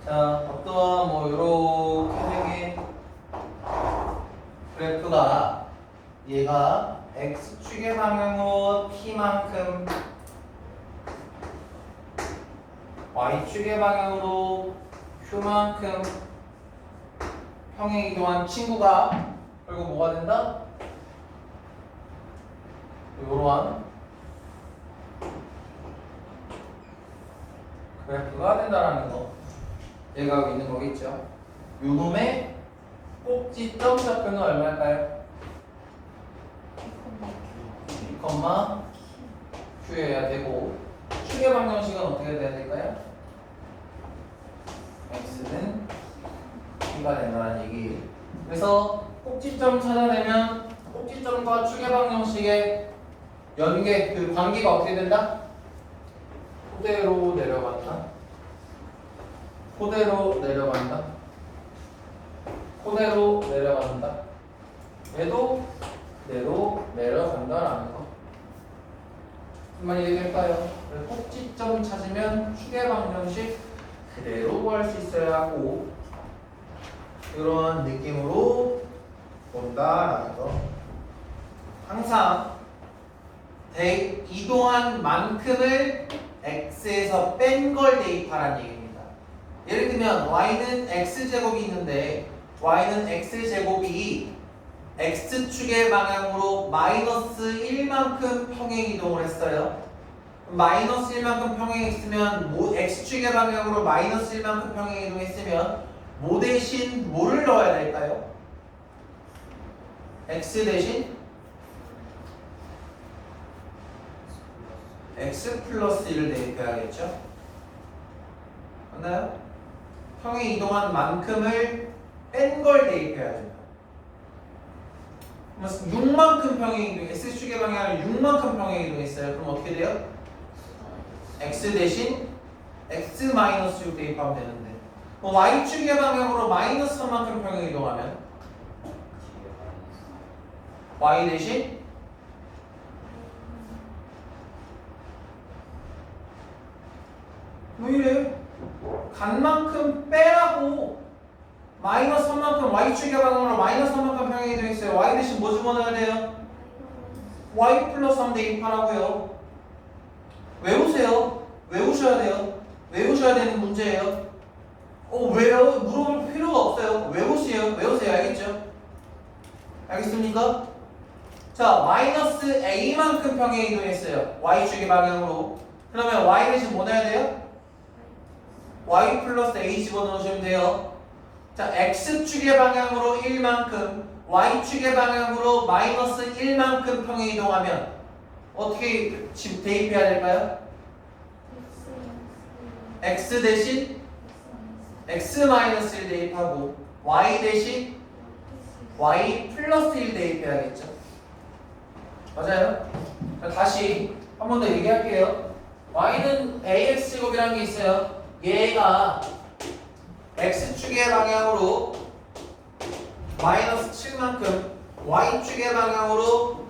Speaker 1: 자, 어떠한 뭐 이렇게 생긴 그래프가 얘가 x축의 방향으로 p만큼 y축의 방향으로 q만큼 평행 이동한 친구가 결국 뭐가 된다? 이러한 그래프가 된다라는 거 얘가 하고 있는 거겠죠. 요놈의 꼭지점 좌표는 얼마일까요? Q여야 되고 축의 방정식은 어떻게 돼야 될까요? X는 P가 된다는 얘기. 그래서 꼭지점 찾아내면 꼭지점과 축의 방정식의 연계, 그 관계가 어떻게 된다? 그대로 내려간다. 그대로 내려간다. 그대로 내려간다. 얘도 그대로 내려간다라는 거. 한번 얘기할까요? 꼭지점 찾으면 축의 방정식 그대로 구할 수 있어야 하고 이런 느낌으로 본다라는 거. 항상 이동한 만큼을 x에서 뺀 걸 대입하라는 얘기입니다. 예를 들면 y는 x제곱이 있는데 y는 x제곱이 x축의 방향으로 마이너스 1만큼 평행 이동을 했어요. 마이너스 1만큼 평행했으면 x축의 방향으로 마이너스 1만큼 평행 이동했으면 뭐 대신 뭐를 넣어야 될까요? x 대신 x 플러스 1을 대입해야겠죠? 맞나요? 평행 이동한 만큼을 뺀 걸 대입해야 됩니다. 6만큼 평행 이동, x축의 방향을 6만큼 평행 이동했어요. 그럼 어떻게 돼요? x 대신 x 마이너스 6 대입하면 되는데 y축의 방향으로 마이너스 3만큼 평행 이동하면 y 대신 왜 이래? 간 만큼 빼라고. 마이너스 3만큼 y축의 방향으로 마이너스 3만큼 평행 이동했어요. y 대신 뭐 집어넣어야 돼요? y 플러스 3 대입하라고요. 외우세요. 외우셔야 돼요. 외우셔야 되는 문제예요. 왜요? 물어볼 필요가 없어요. 외우세요. 알겠죠? 알겠습니까? 자, 마이너스 a만큼 평행 이동했어요. y축의 방향으로. 그러면 y 대신 뭐 넣어야 돼요? y 플러스 a 집어넣으시면 돼요. 자, x축의 방향으로 1만큼, y축의 방향으로 마이너스 1만큼 평행 이동하면 어떻게 대입해야 될까요? x 대신 x 마이너스 1 대입하고 y 대신 y 플러스 1 대입해야겠죠. 맞아요? 자, 다시 한 번 더 얘기할게요. y는 ax제곱이라는 게 있어요. 얘가 x축의 방향으로 마이너스 7만큼 y축의 방향으로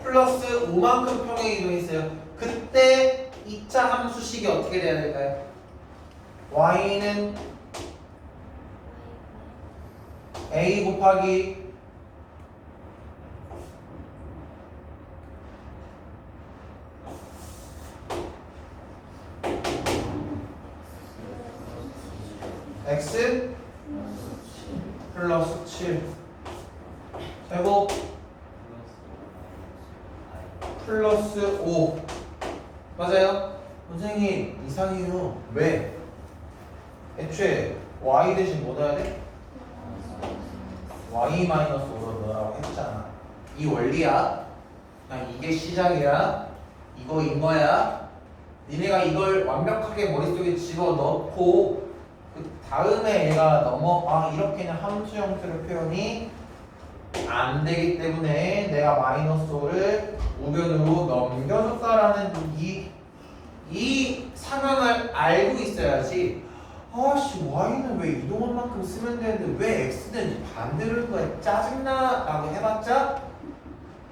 Speaker 1: 플러스 5만큼 평행 이동했어요. 그때 2차 함수식이 어떻게 돼야 될까요? y는 a 곱하기 x 플러스 7 제곱 플러스 5 맞아요? 선생님 이상해요. 왜? 애초에 y 대신 뭐 넣어야 돼? y-5로 넣으라고 했잖아. 이 원리야. 그냥 이게 시작이야. 이거인 거야. 니네가 이걸 완벽하게 머릿속에 집어넣고 그 다음에 얘가 이렇게는 함수 형태로 표현이 안 되기 때문에 내가 -5를 우변으로 넘겨줬다라는 이 상황을 알고 있어야지. 아씨 y는 왜 이동한 만큼 쓰면 되는데 왜 x는 반대로 한 거야 짜증나 라고 해봤자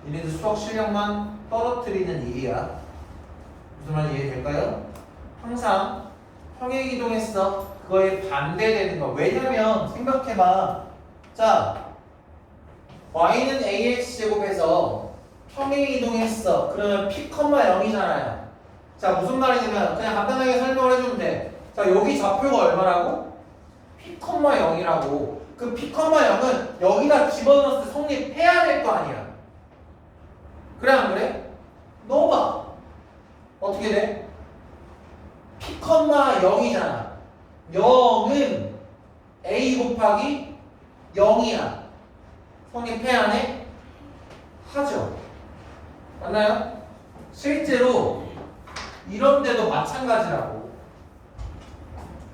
Speaker 1: 니네들 수학 실력만 떨어뜨리는 일이야. 무슨 말인지 이해될까요? 항상 평행이동했어. 그거에 반대되는 거. 왜냐면 생각해봐. 자, y는 ax제곱에서 평행이동했어. 그러면 p, 0이잖아요. 자, 무슨 말이냐면 그냥 간단하게 설명을 해주면 돼. 자, 여기 좌표가 얼마라고? p, 0이라고. 그 p, 0은 여기다 집어넣었을 때 성립해야 될 거 아니야. 그래 안 그래? 넣어봐. 어떻게 돼? p, 0이잖아. 0은 a 곱하기 0이야. 성립해야 하네? 하죠. 맞나요? 실제로 이런 데도 마찬가지라고.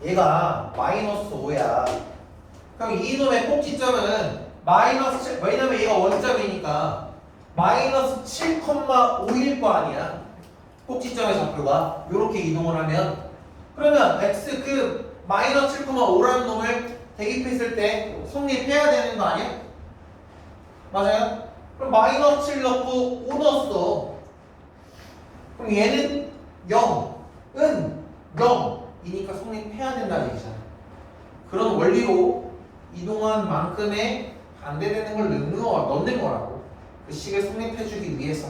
Speaker 1: 얘가 -5야. 그럼 이놈의 꼭지점은 마이너스 7, 왜냐면 얘가 원점이니까 -7,5일 거 아니야. 꼭지점의 좌표가 요렇게 이동을 하면 그러면 x 그 -7,5라는 놈을 대입했을 때 성립해야 되는 거 아니야? 맞아요? 그럼 -7 넣고 5 넣었어. 그럼 얘는 0은 0이니까 성립해야 된다는 얘기잖아. 그런 원리로 이동한 만큼의 반대되는 걸 넣는 거라고. 그 식을 성립해주기 위해서.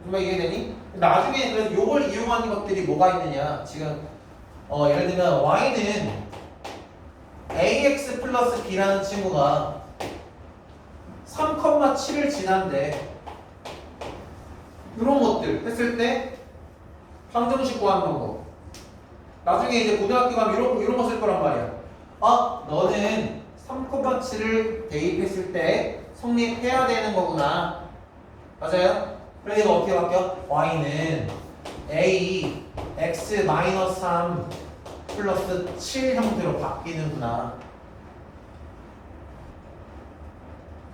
Speaker 1: 정말 이해되니? 나중에 그래서 요걸 이용하는 것들이 뭐가 있느냐. 지금 예를 들면 y는 ax 플러스 b라는 친구가 3,7을 지난데 이런 것들 했을 때 방정식 구하는 방법. 나중에 이제 고등학교 가면 이런 거 쓸 거란 말이야. 너는 3,7을 대입했을 때 성립해야 되는 거구나. 맞아요? 그래서 이거 어떻게 바뀌어? y는 a x-3 플러스 7 형태로 바뀌는구나.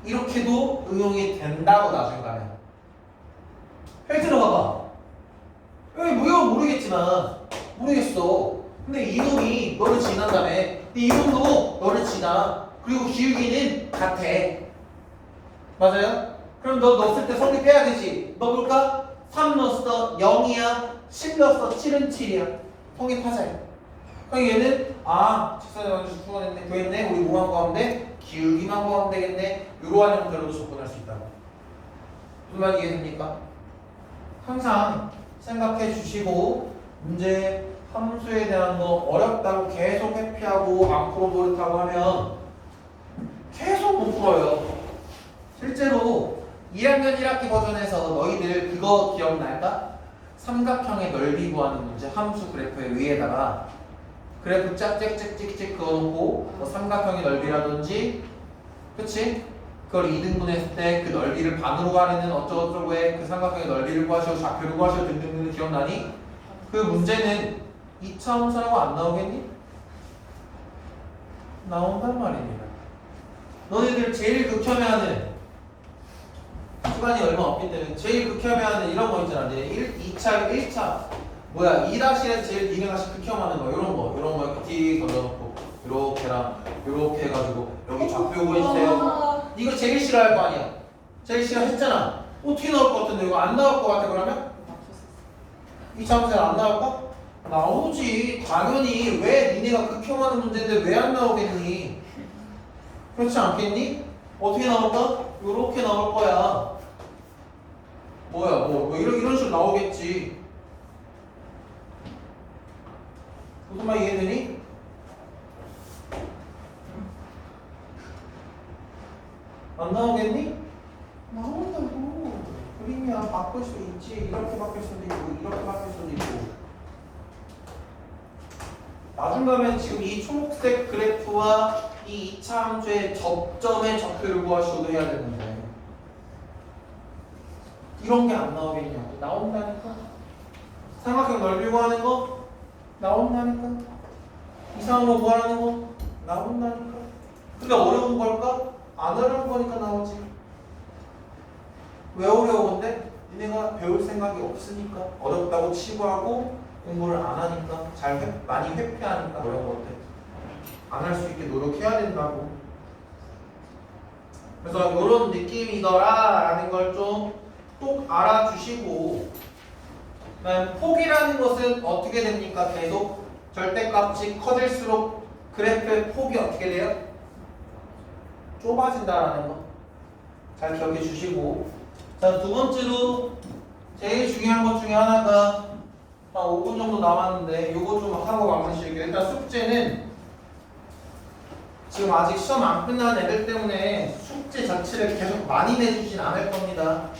Speaker 1: 이렇게도 응용이 된다고 나중에 가면. 헬트로 봐봐. 왜 모르겠지만 모르겠어. 근데 이놈이 너를 지난다며. 근데 이놈도 너를 지나. 그리고 기울기는 같아. 맞아요? 그럼 너 넣었을 때 성립해야 되지. 넣어볼까? 3 넣었어. 0이야. 7 넣었어. 7은 7이야. 성립하자. 그럼 얘는 직선의 방정식 구했네. 우리 뭐만 구하면 돼? 기울기만 구하면 되겠네. 이러한 형태로도 접근할 수 있다고. 무슨 말 이해됩니까? 항상 생각해 주시고 문제 함수에 대한 거 어렵다고 계속 회피하고 안 풀어버렸다고 하면 계속 못 풀어요. 실제로 2학년 1학기 버전에서 너희들 그거 기억날까? 삼각형의 넓이 구하는 문제 함수 그래프의 위에다가 그래프 짝짝짝짝짝 그어놓고 삼각형의 넓이라든지 그치? 그걸 2등분 했을 때 그 넓이를 반으로 가리는 어쩌고저쩌고에 그 삼각형의 넓이를 구하시오 좌표를 구하시오 등등등 기억나니? 그 문제는 2차 함수라고 안 나오겠니? 나온단 말입니다. 너희들 제일 극혐해하는 시간이 얼마 없기 때문에 제일 극혐해하는 이런 거 있잖아. 2차, 1차 2-에서 제일 니네가 극혐하는 거 이런 거 이렇게 틱 던져놓고 이렇게랑 이렇게 해가지고 여기 좌표 구해주세요. 이거 제일 싫어할 거 아니야. 제일 싫어했잖아. 어떻게 나올 것 같은데 이거 안 나올 것 같아 그러면? 2차 함수는 안 나올까? 나오지. 당연히. 왜 니네가 극혐하는 문제인데 왜 안 나오겠니? 그렇지 않겠니? 어떻게 나올까? 요렇게 나올 거야. 이런 식으로 나오겠지. 무슨 말 이해되니? 안 나오겠니? 나온다고. 그림이야. 바꿀 수 있지. 이렇게 바뀔 수도 있고 이렇게 바뀔 수도 있고. 나중 가면 지금 이 초록색 그래프와 이 2차 함수의 접점의 좌표를 구하시고도 해야 되는데 이런 게 안 나오겠냐고. 나온다니까. 삼각형 넓이 구하는 거 나온다니까. 이상한 거 구하는 거 나온다니까. 근데 어려운 걸까? 안 어려운 거니까 나오지. 왜 어려운데? 니네가 배울 생각이 없으니까. 어렵다고 치부하고 공부를 안 하니까. 많이 회피하니까 어려운 것들. 안 할 수 있게 노력해야 된다고. 그래서 이런 느낌이더라 라는 걸 좀 꼭 알아주시고, 그다음 폭이라는 것은 어떻게 됩니까? 계속 절대값이 커질수록 그래프의 폭이 어떻게 돼요? 좁아진다라는 거 잘 기억해 주시고, 자, 두 번째로 제일 중요한 것 중에 하나가 한 5분 정도 남았는데 요거 좀 하고 마무리할게요. 일단 숙제는 지금 아직 시험 안 끝난 애들 때문에 숙제 자체를 계속 많이 내주진 않을 겁니다.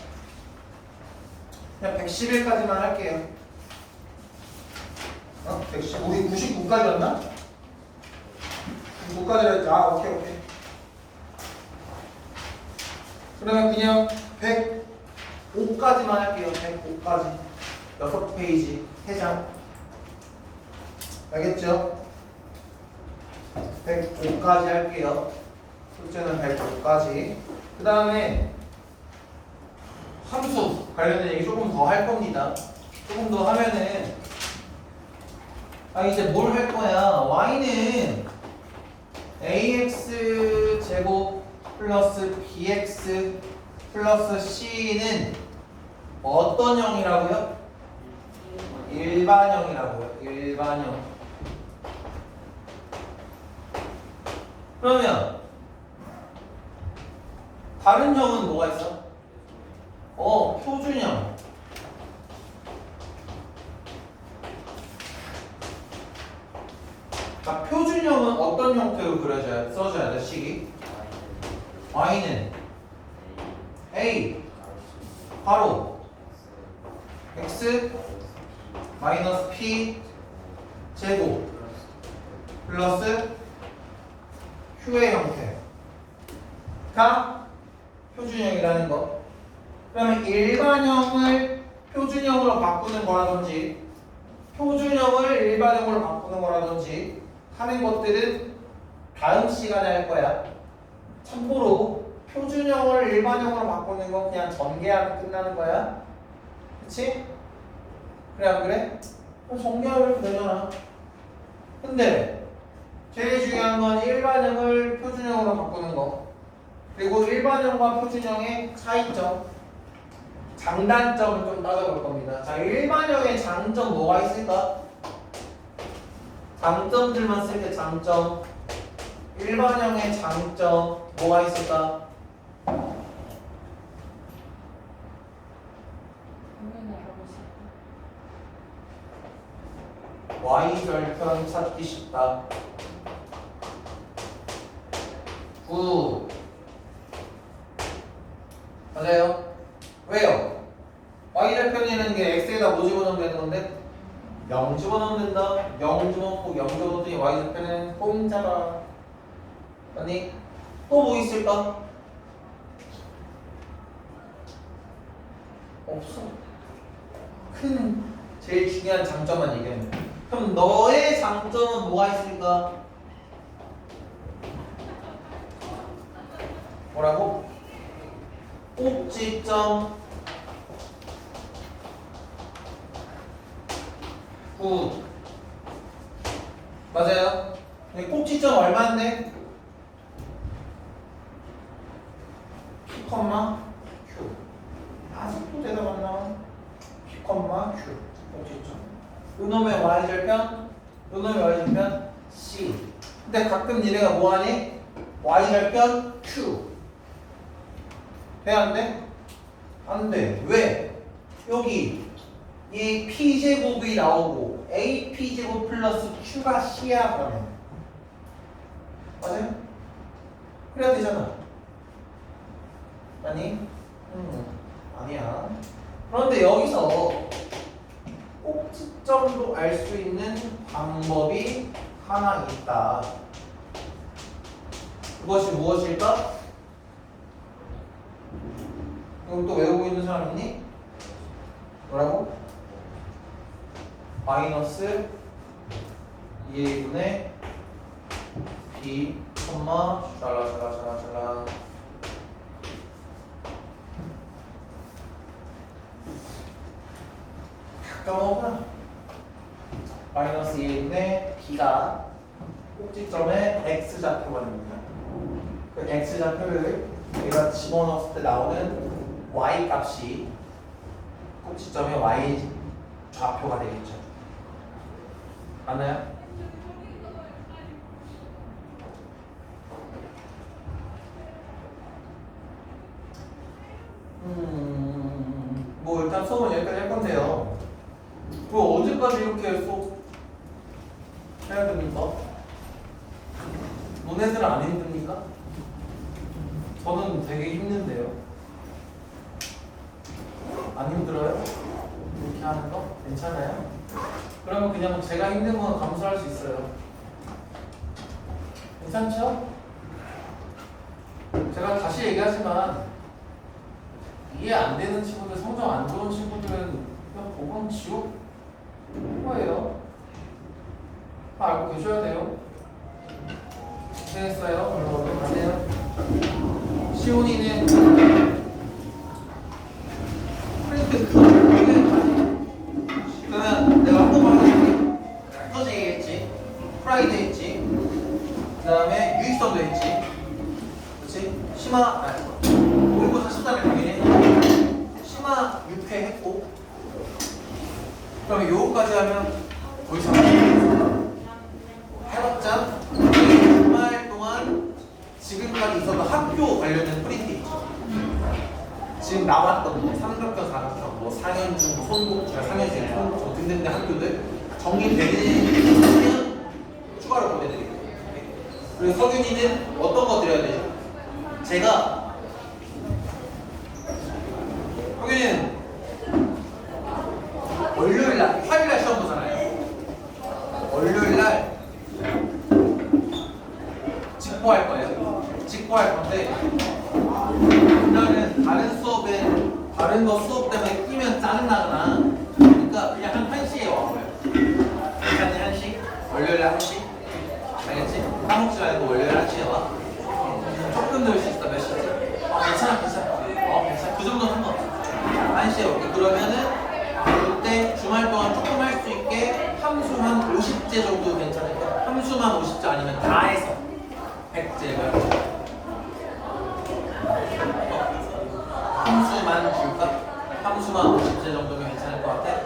Speaker 1: 그냥 111까지만 할게요. 110, 우리 99까지였나? 99까지로 했죠. 아, 오케이. 그러면 그냥 105까지만 할게요. 105까지. 6페이지, 3장. 알겠죠? 105까지 할게요. 숙제는 105까지. 그 다음에 함수 관련된 얘기 조금 더 할 겁니다. 조금 더 하면은 이제 뭘 할 거야? y는 ax 제곱 플러스 bx 플러스 c는 어떤 형이라고요? 일반형이라고요. 일반형. 그러면 다른 형은 뭐가 있어? 표준형. 자, 표준형은 어떤 형태로 써줘야 돼, 식이? y는 a 바로 x 마이너스 p 제곱 플러스 q의 형태가 표준형이라는 거. 그러면 일반형을 표준형으로 바꾸는 거라든지 표준형을 일반형으로 바꾸는 거라든지 하는 것들은 다음 시간에 할 거야. 참고로 표준형을 일반형으로 바꾸는 건 그냥 전개하면 끝나는 거야. 그치? 그래 안 그래? 전개하면 되잖아. 근데 제일 중요한 건 일반형을 표준형으로 바꾸는 거, 그리고 일반형과 표준형의 차이점, 장단점을 좀 따져볼 겁니다. 자, 일반형의 장점 뭐가 있을까? 장점들만 쓸게. 장점. 일반형의 장점 뭐가 있을까? y절편 찾기 쉽다. 9. 맞아요? 왜요? y절편이라는 게 x에다 뭐 집어넣으면 되는 건데? 0 집어넣으면 된다. 0 집어넣고 0 집어넣더니 y절편은 공짜다. 아니, 또 뭐 있을까? 없어. 제일 중요한 장점만 얘기하면 돼. 그럼 너의 장점은 뭐가 있을까? 뭐라고? 꼭지점 9. 맞아요? 근데 꼭지점 얼마인데? P, Q. 아직도 대답 안 나와. P, Q. 꼭지점. 요놈의 y절편, 요놈의 y절편 C. 근데 가끔 니네가 뭐하니? y절편 Q. 돼? 안 돼? 안 돼. 왜? 여기 이 P제곱이 나오고 AP제곱 플러스 Q가 C야. 그러면 맞아요? 그래야 되잖아. 아니? 아니야. 그런데 여기서 꼭지점도 알 수 있는 방법이 하나 있다. 그것이 무엇일까? 이건 또 외우고 있는 사람 있니? 뭐라고? 마이너스 2a분의 b 콤마 잘라 까먹었구나. 마이너스 2a분의 b가 꼭지점에 x좌표가 됩니다. 그 x좌표를 우리가 집어넣었을 때 나오는 y 값이 꼭지점의 y 좌표가 되겠죠. 맞나요? 뭐 일단 수업은 여기까지 할 건데요. 뭐 언제까지 이렇게 수업 해야 됩니까? 너네들은 안 힘듭니까? 저는 되게 힘든데요. 안 힘들어요? 이렇게 하는 거? 괜찮아요? 그러면 그냥 제가 힘든 건 감수할 수 있어요. 괜찮죠? 제가 다시 얘기하지만 이해 안 되는 친구들, 성적 안 좋은 친구들은 그냥 보건 지옥 거예요. 다 알고 계셔야 돼요. 고생했어요. 여러분 가세요. 시온이는 프린트 그러면 내가 한 번만 해줄게. 터지게 했지, 프라이드 했지, 그 다음에 유익선도 했지, 그렇지? 심화 모의고사 13일 당연히 했고 심화 6회 했고 그러면 요거까지 하면 더 이상 해봤자 주말 동안 지금까지 있었던 학교 관련된 프린트 있죠. 지금 나왔던 삼각형, 사각형, 뭐 상현중, 손목줄, 상현중, 손목줄 등등등 학교들 정리되는 추가로 보내드릴게요. 그리고 서균이는 어떤 거 드려야 되죠? 제가 서균이는 월요일날, 화요일날 시험 보잖아요. 월요일날 직보할 거예요. 직보할 건데 그날은 다른 수업에 다른 거 수업 때문에 끼면 짜증나거나 그러니까 그냥 한 1시에 와봐요. 괜찮니? 1시? 월요일날 1시? 알겠지? 까먹지 말고 월요일 1시에 와. 조금 더 올 수 있어. 몇 시지? 괜찮아. 괜찮아. 그 정도는 상관없어. 1시에 올게. 그러면은 그때 주말 동안 조금 할 수 있게 함수만 50제 정도 괜찮을까? 함수만 50제 아니면 다 해서 100제가 함수만 줄까? 함수만 50제 정도면 괜찮을 것 같아?